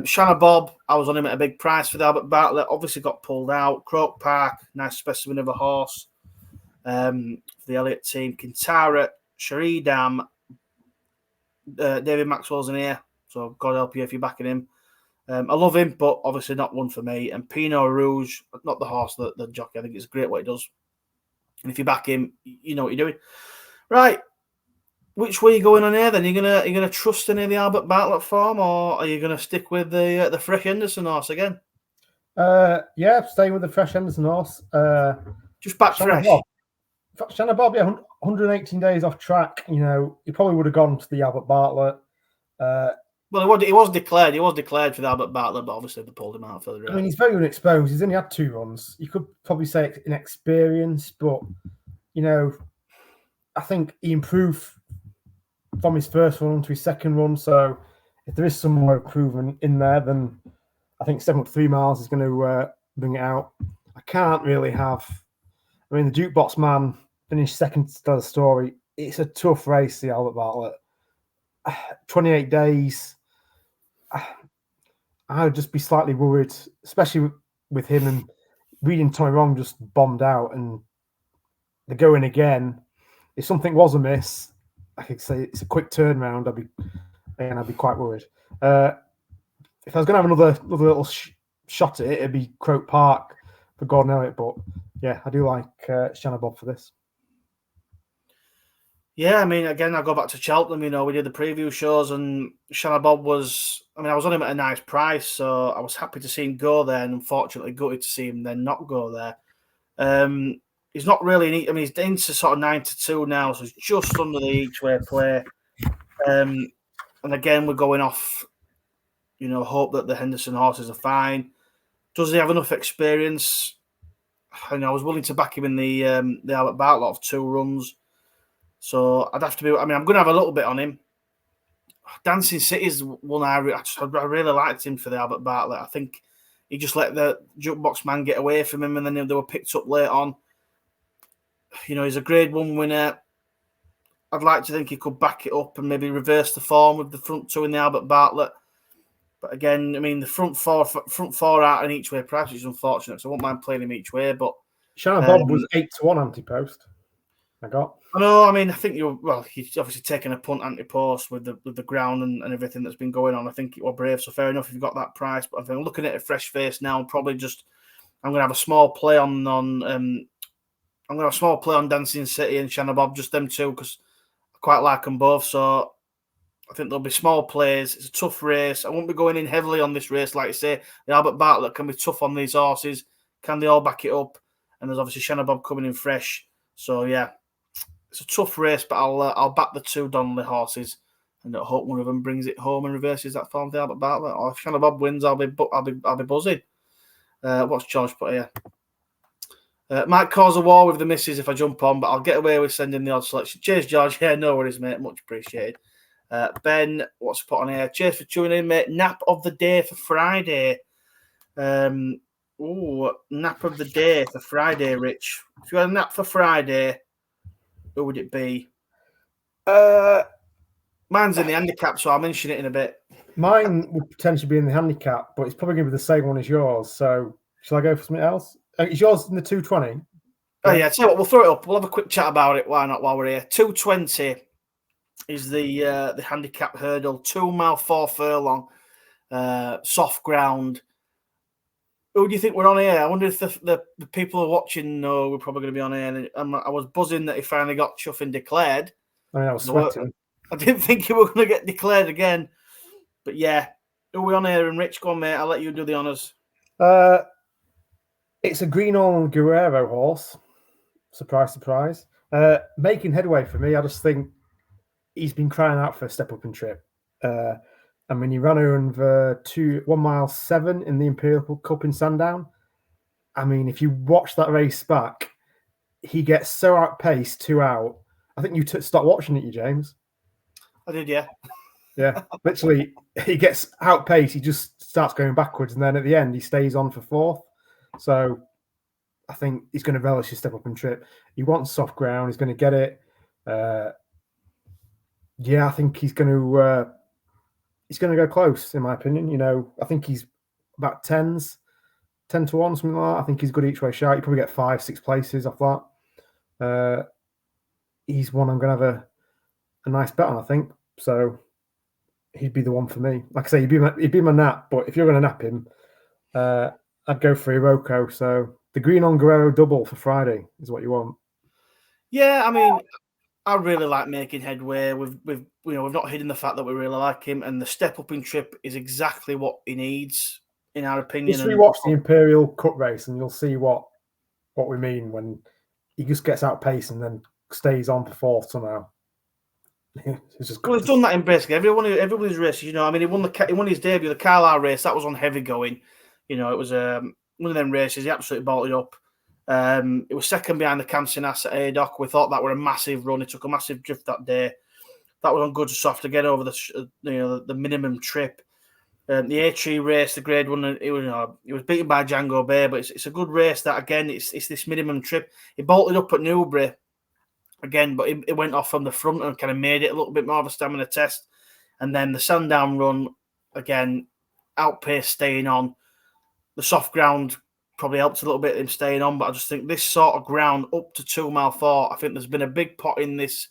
Shanna Bob, I was on him at a big price for the Albert Bartlett. Obviously, got pulled out. Croke Park, nice specimen of a horse. For the Elliott team, Kintara, Sheridam, David Maxwell's in here, so God help you if you're backing him. I love him, but obviously not one for me. And Pinot Rouge, not the horse, the jockey. I think it's great what he does. And if you back him, you know what you're doing. Right, which way are you going on here? Then you're gonna trust any of the Albert Bartlett form, or are you gonna stick with the Fresh Henderson horse again? Yeah, staying with the Fresh Henderson horse. Just back Fresh. Shanna Bob, yeah, 118 days off track. You know, he probably would have gone to the Albert Bartlett. Well, he was declared. He was declared for the Albert Bartlett, but obviously they pulled him out for the race. I mean, he's very unexposed. He's only had 2 runs. You could probably say inexperienced, but you know, I think he improved from his first run to his second run. So if there is some more improvement in there, then I think 7.3 miles is going to bring it out. I can't really have. I mean, the jukebox man finished second to the Story. It's a tough race, the Albert Bartlett. 28 days. I would just be slightly worried, especially with him and Reading Tommy wrong just bombed out, and they're going again. If something was amiss, I could say it's a quick turnaround. I'd be quite worried. If I was going to have another little shot at it, it'd be Croke Park for Gordon Elliott. But yeah, I do like Shanna Bob for this. Yeah, I mean, again, I'll go back to Cheltenham. You know, we did the preview shows, and Shanna Bob was. I mean, I was on him at a nice price, so I was happy to see him go there, and unfortunately, gutted to see him then not go there. he's not really. I mean, he's into sort of 9-2 now, so he's just under the each way play. And again, we're going off. Hope that the Henderson horses are fine. Does he have enough experience? I was willing to back him in the Albert Bartlett of 2 runs. So I'd have to be. I mean, I'm going to have a little bit on him. Dancing City's one I really liked him for the Albert Bartlett. I think he just let the jukebox man get away from him, and then they were picked up late on. He's a Grade 1 winner. I'd like to think he could back it up and maybe reverse the form with the front 2 in the Albert Bartlett. But again, I mean, the front four out in each way price is unfortunate, so I won't mind playing him each way. But Shannon Bob was 8-1 anti-post. I know. I mean, I think he's obviously taken a punt anti-post with the ground and everything that's been going on. I think it was brave, so fair enough if you've got that price. But I think looking at a fresh face now, I'm going to have a small play on Dancing City and Shannon Bob, just them two, because I quite like them both. So I think there'll be small plays. It's a tough race. I won't be going in heavily on this race, like I say. The Albert Bartlett can be tough on these horses. Can they all back it up? And there's obviously Shannon Bob coming in fresh. So yeah, it's a tough race, but I'll back the 2 Donnelly horses, and I hope one of them brings it home and reverses that form of the Albert Bartlett. Or if Shannon Bob wins, I'll be buzzing. What's George put here? Might cause a war with the missus if I jump on, but I'll get away with sending the odd selection. Cheers, George. Yeah, no worries, mate. Much appreciated. Ben, what's put on here? Cheers for tuning in, mate. Nap of the day for Friday. Nap of the day for Friday, Rich. If you had a nap for Friday, who would it be? Mine's in the handicap, so I'll mention it in a bit. Mine would potentially be in the handicap, but it's probably going to be the same one as yours. So shall I go for something else? Is yours in the 220? Oh, yeah. Tell you what, we'll throw it up. We'll have a quick chat about it. Why not while we're here? 220 is the handicap hurdle. 2 mile 4 furlong, soft ground. Who do you think we're on here? I wonder if the people who are watching know we're probably going to be on here. And I was buzzing that he finally got chuffing declared. I mean, I was sweating. I didn't think he was going to get declared again. But yeah, who are we on here? And Rich, go on, mate. I'll let you do the honours. It's a green on Guerrero horse. Surprise, surprise. Making headway for me. I just think he's been crying out for a step up in trip. I mean, he ran over 1 mile 7 in the Imperial Cup in Sandown. I mean, if you watch that race back, he gets so outpaced 2 out. I think you stopped watching it, James. I did, yeah. Yeah, literally, he gets outpaced. He just starts going backwards, and then at the end, he stays on for 4th. So I think he's going to relish his step up and trip. He wants soft ground. He's going to get it. Yeah, I think he's going to go close, in my opinion. I think he's about 10 to 1, something like that. I think he's good each way shout. You probably get 5-6 places off that. He's one I'm going to have a nice bet on, I think. So he'd be the one for me. Like I say, he'd be my nap. But if you're going to nap him, I'd go for Iroko. So the green on Guerrero double for Friday is what you want. Yeah, I mean, I really like making headway. We've not hidden the fact that we really like him, and the step up in trip is exactly what he needs, in our opinion. Just rewatch the Imperial Cup race, and you'll see what we mean when he just gets outpaced and then stays on for 4th somehow. Well, he's done that in basically everybody's races. I mean, he won his debut, the Carlisle race. That was on heavy going. It was one of them races. He absolutely bolted up. It was second behind the Cansinas at Adoc. We thought that were a massive run. He took a massive drift that day. That was on good soft to get over the minimum trip. The Aintree race, the Grade 1, it was beaten by Django Bay, but it's a good race. That again, it's this minimum trip. He bolted up at Newbury again, but it went off from the front and kind of made it a little bit more of a stamina test. And then the Sandown run again, outpaced, staying on. The soft ground probably helped a little bit him staying on, but I just think this sort of ground up to 2 mile 4, I think there's been a big pot in this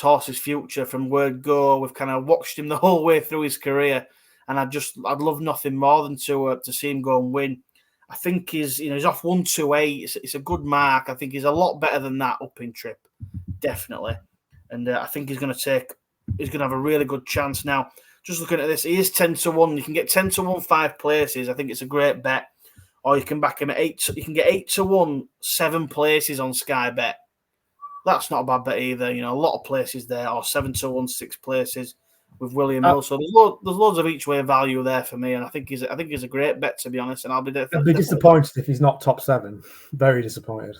horse's future from word go. We've kind of watched him the whole way through his career, and I'd love nothing more than to see him go and win. I think he's off 128. It's a good mark. I think he's a lot better than that up in trip, definitely. And I think he's going to have a really good chance now. Just looking at this, he is 10 to 1. You can get 10 to 1 5 places. I think it's a great bet. or you can back him at 8. You can get 8-1, 7 places on Sky Bet. That's not a bad bet either. You know, a lot of places there, or 7-1, 6 places with William Hill. So there's loads of each way value there for me, and I think he's a great bet, to be honest. And I'll be disappointed if he's not top 7. Very disappointed.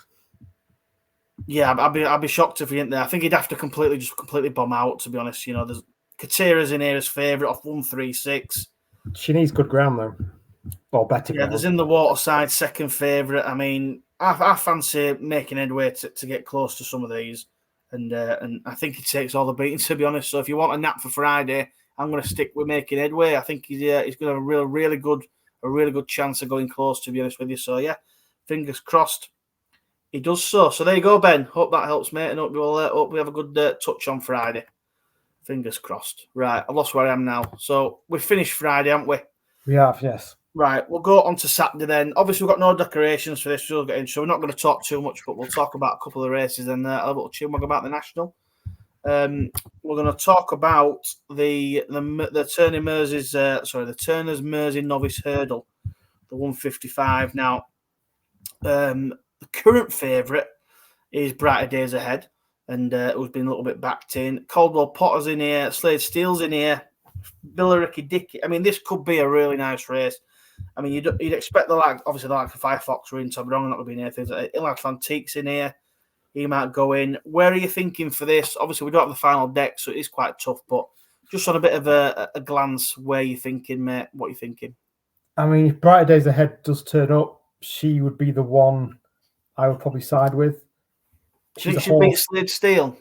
Yeah, I'd be shocked if he ain't there. I think he'd have to completely bomb out, to be honest. You know, there's Katira's in here as favourite off 136. She needs good ground though, or better. Yeah, there's In the Waterside second favourite. I mean, I fancy making headway to get close to some of these, and I think he takes all the beating, to be honest. So if you want a nap for Friday, I'm going to stick with making headway. I think he's going to have a really good chance of going close, to be honest with you. So yeah, fingers crossed he does so. So there you go, Ben. Hope that helps, mate, and hope we have a good touch on Friday. Fingers crossed. Right, I've lost where I am now. So we've finished Friday, haven't we? We have, yes. Right, we'll go on to Saturday then. Obviously, we've got no decorations for this. We'll get in, so we're not going to talk too much, but we'll talk about a couple of races and a little chinwag about the national. We're going to talk about the Turner's Mersey Novice Hurdle, the 155. Now, the current favourite is Brighter Days Ahead, and who's been a little bit backed in. Caldwell Potter's in here, Slade Steele's in here, Billericay Dickey. I mean, this could be a really nice race. I mean, you'd expect the likes of Firefox or Tom Wrong, not going to be in here. Things like Il Atlantique's in here. He might go in. Where are you thinking for this? Obviously, we don't have the final deck, so it is quite tough. But just on a bit of a glance, where are you thinking, mate? What are you thinking? I mean, if Brighter Days Ahead does turn up, she would be the one I would probably side with. Do you think she'll beat Slade Steele?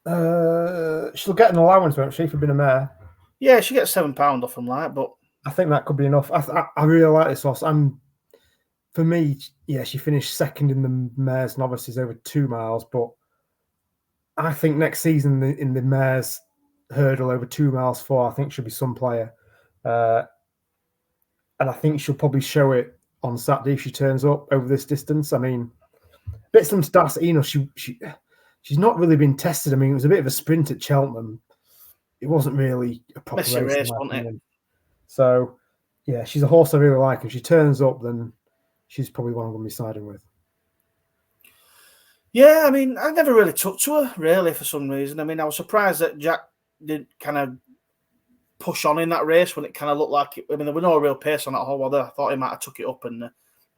She'll get an allowance, won't she, for being a mare? Yeah, she gets £7 off from that, but I think that could be enough. I really like this horse. For me, yeah, she finished second in the mares novices over 2 miles, but I think next season in the mares hurdle over 2 miles 4, I think she'll be some player, and I think she'll probably show it on Saturday if she turns up over this distance. I mean, bits and stats, you know, she's not really been tested. I mean, it was a bit of a sprint at Cheltenham. It wasn't really a proper race, wasn't it? So, yeah, she's a horse I really like. If she turns up, then she's probably one I'm going to be siding with. Yeah, I mean, I never really took to her, really, for some reason. I mean, I was surprised that Jack didn't kind of push on in that race when it kind of looked like it. I mean, there was no real pace on that whole weather. I thought he might have took it up and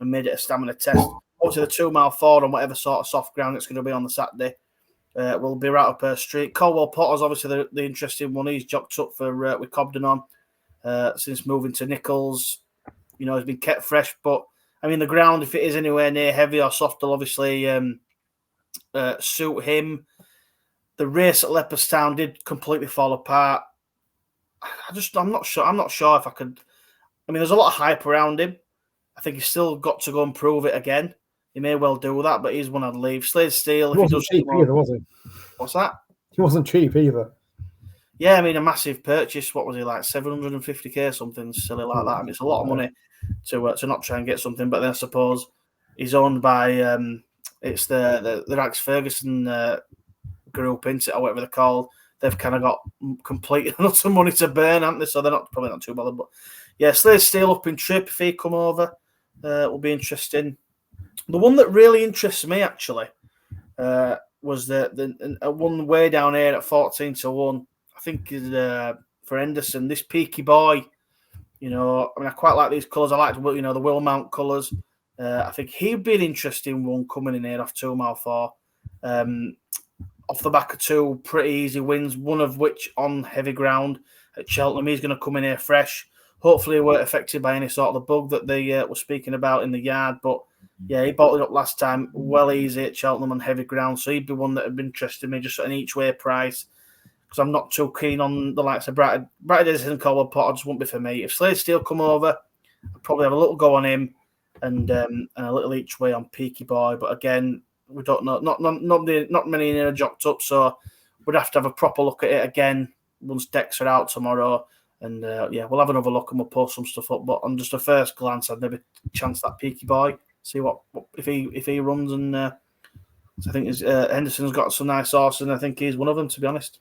made it a stamina test. Obviously, the 2 mile forward on whatever sort of soft ground it's going to be on the Saturday will be right up her street. Caldwell Potter's obviously the interesting one. He's jocked up for with Cobden on. Since moving to Nichols, you know, has been kept fresh. But I mean, the ground, if it is anywhere near heavy or soft, will obviously suit him. The race at Leopardstown did completely fall apart. I'm not sure. I'm not sure if I could. I mean, there's a lot of hype around him. I think he's still got to go and prove it again. He may well do that, but he's one I'd leave. Slade Steele. He wasn't cheap either, was he? What's that? He wasn't cheap either. Yeah, I mean, a massive purchase. What was he, like 750k, something silly like that? I mean, it's a lot of money to not try and get something. But then I suppose he's owned by it's the Rags Ferguson group, isn't it, or whatever they're called. They've kind of got complete lots of money to burn, haven't they? So they're probably not too bothered. But yeah, Slade Steele up in trip if he come over will be interesting. The one that really interests me actually was the one way down here at 14-1. I think is for Henderson, this Peaky Boy. You know, I mean, I quite like these colours. I like the Willmount colours. I think he'd be an interesting one coming in here off 2 mile 4. Off the back of 2 pretty easy wins, one of which on heavy ground at Cheltenham. He's going to come in here fresh. Hopefully, he weren't affected by any sort of the bug that they were speaking about in the yard. But yeah, he bottled it up last time well easy at Cheltenham on heavy ground. So he'd be one that would be interested me just at an each way price. Because I'm not too keen on the likes of Brighter Days and Caldwell Potter. Just won't be for me. If Slade Steele come over, I'll probably have a little go on him and a little each way on Peaky Boy. But again, we don't know. Not many in here are jocked up, so we'd have to have a proper look at it again once decks are out tomorrow. And yeah, we'll have another look and we'll post some stuff up. But on just a first glance, I'd maybe chance that Peaky Boy, see what if he runs. And I think Henderson's got some nice horses, and I think he's one of them, to be honest.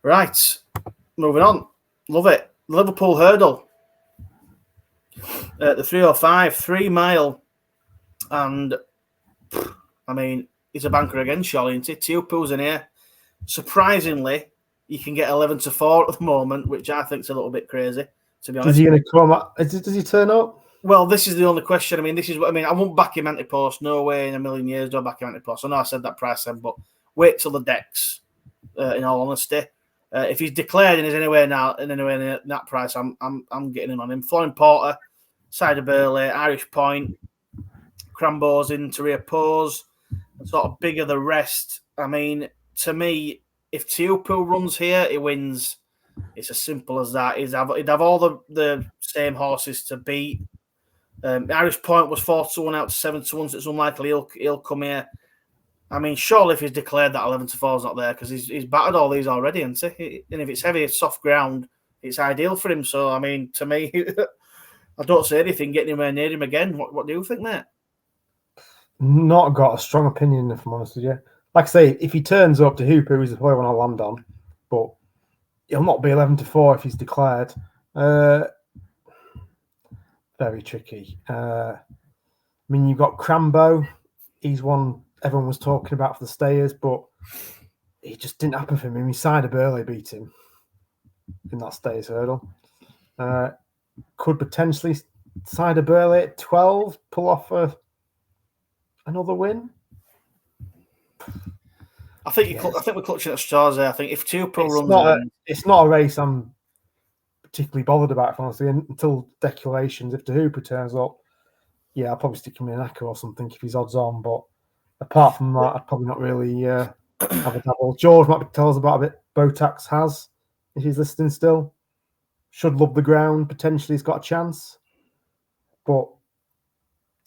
Right, moving on. Love it. Liverpool Hurdle. The 305, 3 mile. And, I mean, he's a banker again, surely, isn't he? Teahupoo's in here. Surprisingly, you can get 11-4 at the moment, which I think is a little bit crazy, to be honest. Is he going to come up? Does he turn up? Well, this is the only question. I mean, this is what I mean. I won't back him anti-post. No way in a million years do I back him anti-post. I know I said that price then, but wait till the decks. In all honesty, if he's declared and is anywhere near that price, I'm getting him on him. Flooring Porter, Cider Burley, Irish Point, Crambo's into reoppose, sort of bigger the rest. I mean, to me, if Teahupoo runs here, he wins. It's as simple as that. He'd have all the same horses to beat. Irish Point was 4-1 out to 7-1, so it's unlikely he'll come here. I mean, surely if he's declared that 11-4 is not there, because he's battered all these already, hasn't he? And if it's heavy, it's soft ground, it's ideal for him. So, I mean, to me, I don't see anything getting anywhere near him again. What do you think, mate? Not got a strong opinion, if I'm honest with you. Like I say, if he turns up to Hooper, he's the player one I'll land on, but he'll not be 11-4 if he's declared. Very tricky. I mean, you've got Crambo. He's one everyone was talking about for the stayers, but it just didn't happen for him. I mean, Cider Burley beat him in that stayers hurdle. Could potentially Cider Burley at 12 pull off another win? I think we're clutching at straws there. I think if Teahupoo runs, it's not a race I'm particularly bothered about, honestly, until declarations. If Teahupoo turns up, yeah, I'll probably stick him in an Acca or something if he's odds on. But apart from that, I'd probably not really have a dabble. George might tell us about a bit Botax has, if he's listening still. Should love the ground. Potentially he's got a chance. But,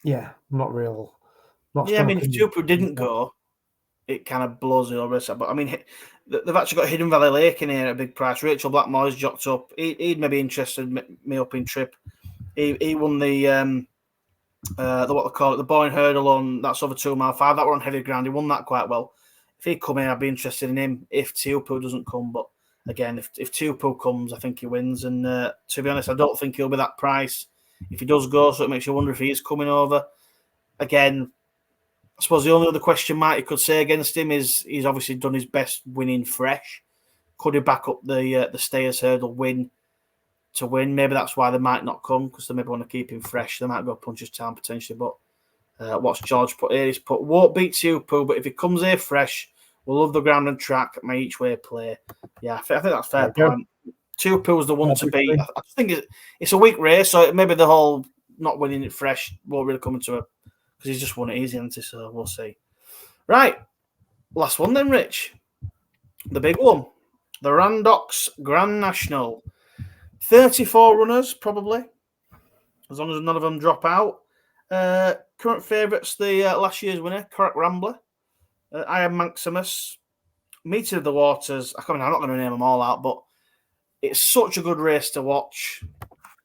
yeah, not real. I mean, if Teahupoo didn't go, it kind of blows the rest up. But, I mean, they've actually got Hidden Valley Lake in here at a big price. Rachel Blackmore's jocked up. He'd maybe interested me up in Trip. He won the what they call it, the Boyne Hurdle on that's over 2 mile 5. That were on heavy ground. He won that quite well. If he'd come in, I'd be interested in him. If Teahupoo doesn't come, but again, if Teahupoo comes, I think he wins. And to be honest, I don't think he'll be that price if he does go. So it makes you wonder if he is coming over. Again, I suppose the only other question Marty could say against him is he's obviously done his best winning fresh. Could he back up the Stayers Hurdle win to win? Maybe that's why they might not come, because they maybe want to keep him fresh. They might go Puncher's Town potentially, but what's George put here? He's put, won't beat Teahupoo, but if he comes here fresh, we'll love the ground and track, my each way play. Yeah, I think that's fair point. Teahupoo's the one to beat. I think it's a weak race, so maybe the whole not winning it fresh won't really come into it, because he's just won it easy, hasn't he? So we'll see. Right, last one then, Rich. The big one. The Randox Grand National. 34 runners, probably, as long as none of them drop out. Current favourites, the last year's winner, Correct Rambler. I am Maximus. Meeting of the Waters. I'm not going to name them all out, but it's such a good race to watch.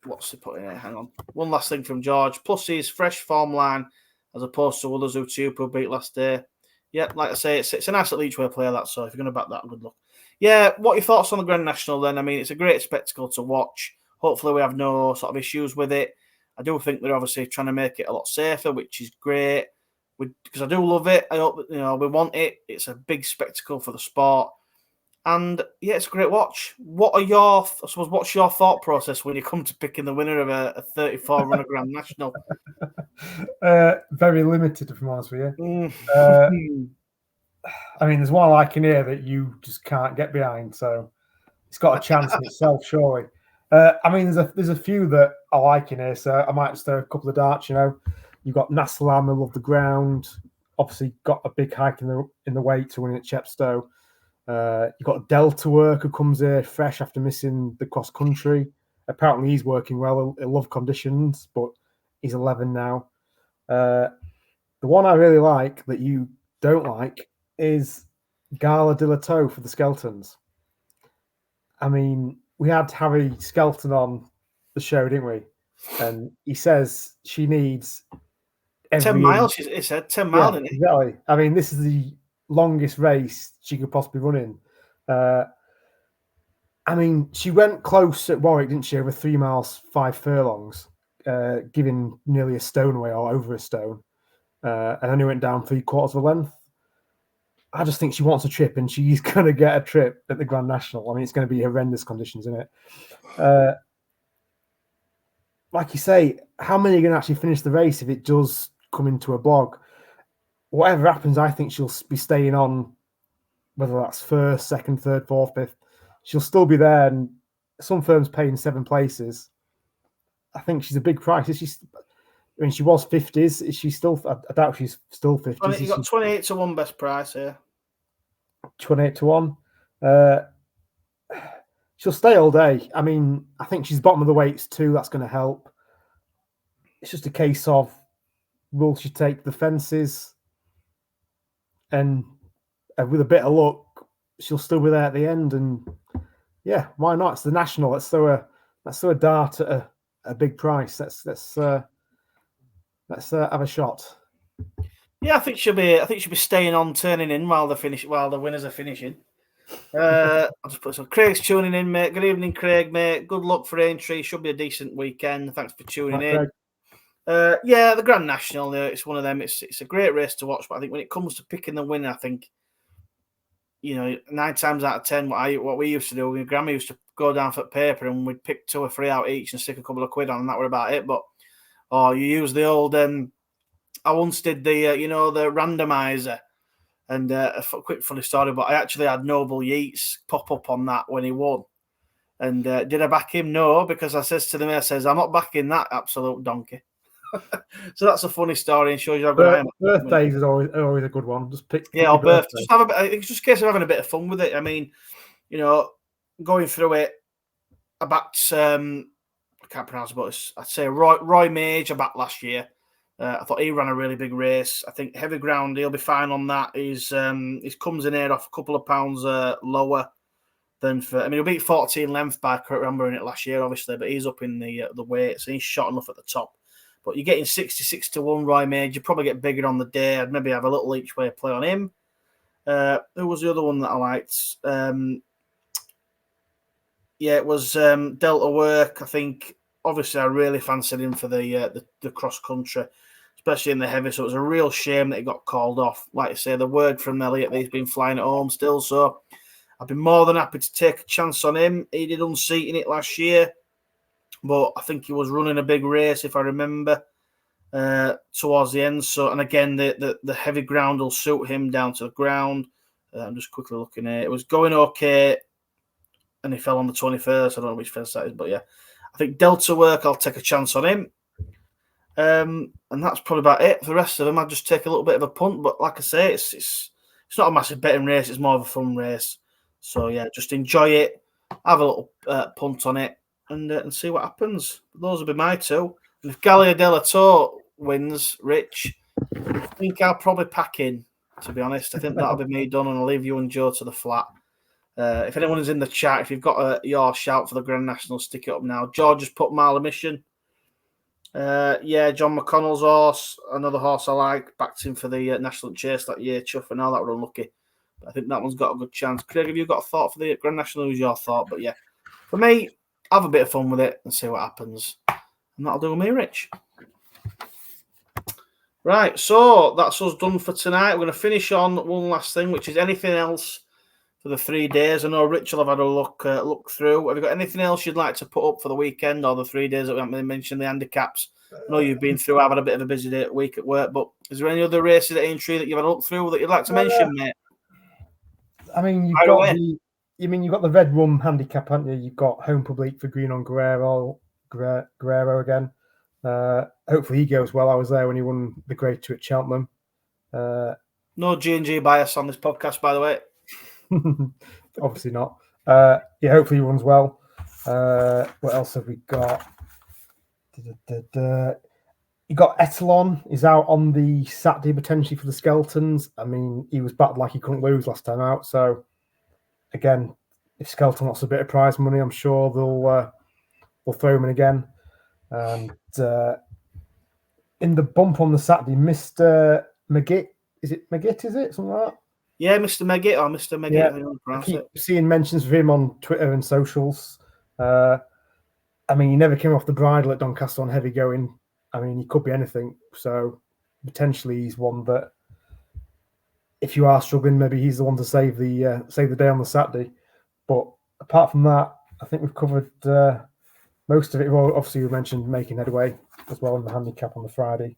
What's he putting here? Hang on. One last thing from George. Plus, he's fresh form line as opposed to others who Teahupoo beat last day. Yeah, like I say, it's a nice little each way player, that. So if you're going to back that, good luck. Yeah, what are your thoughts on the Grand National then? I mean, it's a great spectacle to watch. Hopefully we have no sort of issues with it. I do think they're obviously trying to make it a lot safer, which is great. Because I do love it. I hope we want it. It's a big spectacle for the sport. And yeah, it's a great watch. What's your thought process when you come to picking the winner of a 34 runner Grand National? Very limited, if I'm honest with you. I mean, there's one I like in here that you just can't get behind, so it's got a chance in itself, surely. I mean, there's a few that I like in here, so I might just throw a couple of darts. You've got Nassalam, who love the ground. Obviously, got a big hike in the weight to win at Chepstow. You've got Delta Work, who comes here fresh after missing the cross country. Apparently, he's working well. He'll love conditions, but he's 11 now. The one I really like that you don't like is Gala de la Toe for the Skeltons. I mean, we had Harry Skelton on the show, didn't we? And he says she needs 10 miles. He said 10 miles, didn't he? Exactly. I mean, this is the longest race she could possibly run in. I mean, she went close at Warwick, didn't she? Over 3 miles, 5 furlongs. giving nearly a stone away or over a stone, and only went down 3/4 of a length. I just think she wants a trip, and she's going to get a trip at the Grand National. I mean, it's going to be horrendous conditions, isn't it? Like you say, how many are going to actually finish the race if it does come into a bog? Whatever happens, I think she'll be staying on, whether that's first, second, third, fourth, fifth. She'll still be there, and some firms paying 7 places. I think she's a big price. Is she? I mean, she was 50s. Is she still? I doubt she's still 50s. You got 28 to 1 best price here. 28 to 1. She'll stay all day. I mean, I think she's bottom of the weights too. That's going to help. It's just a case of, will she take the fences? And with a bit of luck, she'll still be there at the end. And yeah, why not? It's the National. Let's throw a dart at a big price. Let's have a shot. Yeah, I think she'll be staying on, turning in while the winners are finishing. I'll just put some. Craig's tuning in, mate. Good evening, Craig, mate. Good luck for Aintree. Should be a decent weekend. Thanks for tuning in. Yeah, the Grand National. It's one of them. It's a great race to watch, but I think when it comes to picking the winner, I think 9 times out of 10, what we used to do, my grandma used to go down for paper and we'd pick 2 or 3 out each and stick a couple of quid on, and that were about it. But you use the old. I once did the the randomizer. And a quick funny story, but I actually had Noble Yeats pop up on that when he won. And did I back him? No, because I says to them, I'm not backing that absolute donkey. So that's a funny story and shows you how good I am. Birthdays is always a good one. Just pick or birthday. It's just a case of having a bit of fun with it. I mean, going through it, I backed, I can't pronounce it, but I'd say Roy Mage I backed last year. I thought he ran a really big race. I think heavy ground, he'll be fine on that. He's comes in here off a couple of pounds lower than he'll beat 14 length by Kurt Ramber in it last year, obviously, but he's up in the weights and he's shot enough at the top. But you're getting 66 to 1 Roy Mage. You probably get bigger on the day. I'd maybe have a little each way play on him. Who was the other one that I liked? It was Delta Work. I think obviously I really fancied him for the cross country, especially in the heavy. So it was a real shame that he got called off. Like I say, the word from Elliot that he's been flying at home still. So I've been more than happy to take a chance on him. He did unseating it last year, but I think he was running a big race, if I remember, towards the end. So, and again, the heavy ground will suit him down to the ground. I'm just quickly looking at it. It was going okay, and he fell on the 21st. I don't know which fence that is, but yeah. I think Delta Work, I'll take a chance on him. And that's probably about it. For the rest of them, I'll just take a little bit of a punt. But like I say, it's not a massive betting race. It's more of a fun race. So, yeah, just enjoy it. Have a little punt on it and see what happens. Those will be my 2. And if Gallia Della Torre wins, Rich, I think I'll probably pack in, to be honest. I think that'll be me done, and I'll leave you and Joe to the flat. If anyone is in the chat, if you've got your shout for the Grand National, stick it up now. George has put Mile of Mission. John McConnell's horse, another horse I like, backed him for the National Chase that year. Chuff and all that were unlucky. But I think that one's got a good chance. Craig, have you got a thought for the Grand National? Who's your thought? But yeah, for me, have a bit of fun with it and see what happens. And that'll do me, Rich. Right, so that's us done for tonight. We're going to finish on one last thing, which is anything else for the 3 days. I know Rich will have had a look through. Have you got anything else you'd like to put up for the weekend or the 3 days that we haven't mentioned, the handicaps? I know you've been through, I've had a bit of a busy week at work, but is there any other races at Aintree that you've had a look through that you'd like to mention, mate? I mean, you've got the Red Rum handicap, haven't you? You've got Home Public for Green on Guerrero again. Hopefully he goes well. I was there when he won the Grade 2 at Cheltenham. No G&G bias on this podcast, by the way. Obviously not. Hopefully he runs well. What else have we got? You got Etalon is out on the Saturday potentially for the Skeletons. I mean, he was battled like he couldn't lose last time out. So again, if Skeleton wants a bit of prize money, I'm sure they'll throw him in again. And in the bump on the Saturday, Mr. Magit, is it Magit? Is it something like that? Yeah, Mr. Megit or Mr. Megit. Yeah, I keep seeing mentions of him on Twitter and socials. I mean, he never came off the bridle at Doncaster on heavy going. I mean, he could be anything. So potentially he's one that, if you are struggling, maybe he's the one to save the day on the Saturday. But apart from that, I think we've covered most of it. Well, obviously, we mentioned making headway as well in the handicap on the Friday.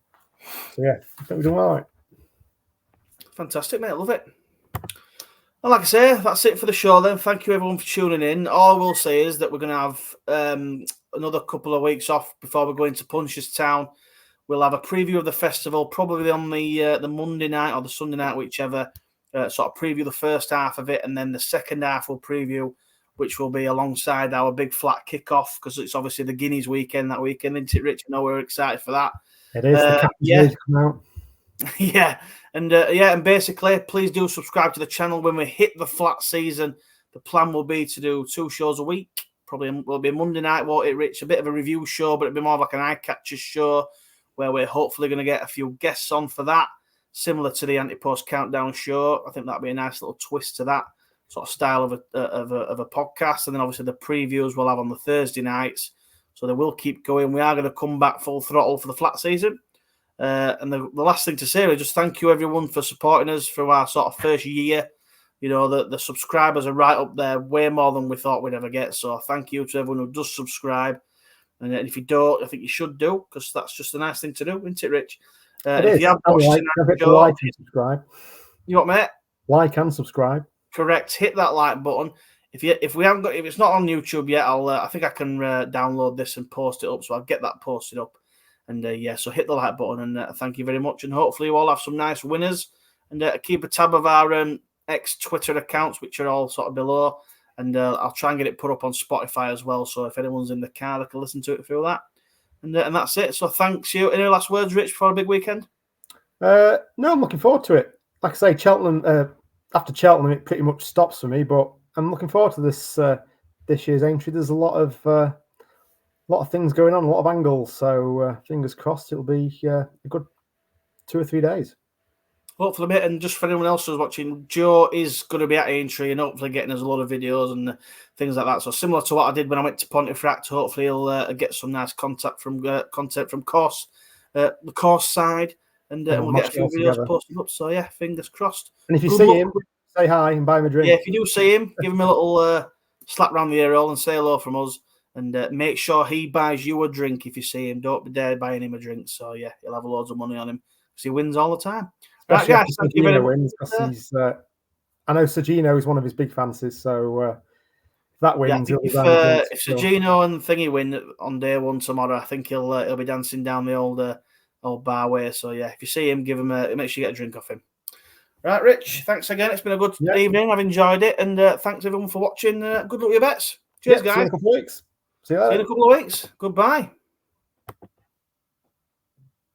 So yeah, I think we're doing all right. Fantastic, mate. Love it. And like I say, that's it for the show then. Thank you everyone for tuning in. All I will say is that we're going to have another couple of weeks off before we go into Punchestown. We'll have a preview of the festival, probably on the Monday night or the Sunday night, whichever. Sort of preview the first half of it, and then the second half we'll preview, which will be alongside our big flat kickoff, because it's obviously the Guineas weekend that weekend, isn't it, Rich? I know we're excited for that. It is. The Captain's come out. Yeah, and basically, please do subscribe to the channel. When we hit the flat season, the plan will be to do 2 shows a week. Probably will be a Monday night, won't it, Rich? A bit of a review show, but it'll be more like an eye-catcher show, where we're hopefully going to get a few guests on for that, similar to the Anti-Post Countdown show. I think that'll be a nice little twist to that sort of style of a podcast. And then obviously the previews we'll have on the Thursday nights, so they will keep going. We are going to come back full throttle for the flat season. And the last thing to say is just thank you everyone for supporting us through our sort of first year. You know, the subscribers are right up there, way more than we thought we'd ever get. So thank you to everyone who does subscribe. And if you don't, I think you should do, because that's just a nice thing to do, isn't it, Rich? If you have watched like and subscribe. You what, mate? Like and subscribe. Correct. Hit that like button. If it's not on YouTube yet, I think I can download this and post it up. So I'll get that posted up. And so hit the like button, and thank you very much. And hopefully you all have some nice winners. And keep a tab of our ex-Twitter accounts, which are all sort of below. And I'll try and get it put up on Spotify as well. So if anyone's in the car, they can listen to it through that. And that's it. So thanks you. Any last words, Rich, for a big weekend? No, I'm looking forward to it. Like I say, Cheltenham. After Cheltenham, it pretty much stops for me. But I'm looking forward to this year's Aintree. There's a lot of things going on, a lot of angles. So fingers crossed, it'll be a good 2 or 3 days. Hopefully, mate. And just for anyone else who's watching, Joe is going to be at Aintree and hopefully getting us a lot of videos and things like that. So similar to what I did when I went to Pontefract, hopefully he'll get some nice content from course, the course side, and we'll get a few videos posted up. So yeah, fingers crossed. And if you see him, say hi and buy him a drink. Yeah, if you do see him, give him a little slap round the ear roll and say hello from us. And make sure he buys you a drink if you see him. Don't be dare buying him a drink. So yeah, you'll have loads of money on him because he wins all the time. Right, guys, thank you very much. I know Sergino is one of his big fancies, so if that wins, if Sergino and Thingy win on day one tomorrow, I think he'll be dancing down the old bar way. So yeah, if you see him, make sure you get a drink off him. Right, Rich, thanks again. It's been a good evening. I've enjoyed it, and thanks everyone for watching. Good luck with your bets. Cheers, guys. See you in a couple of weeks. See you later. See you in a couple of weeks. Goodbye.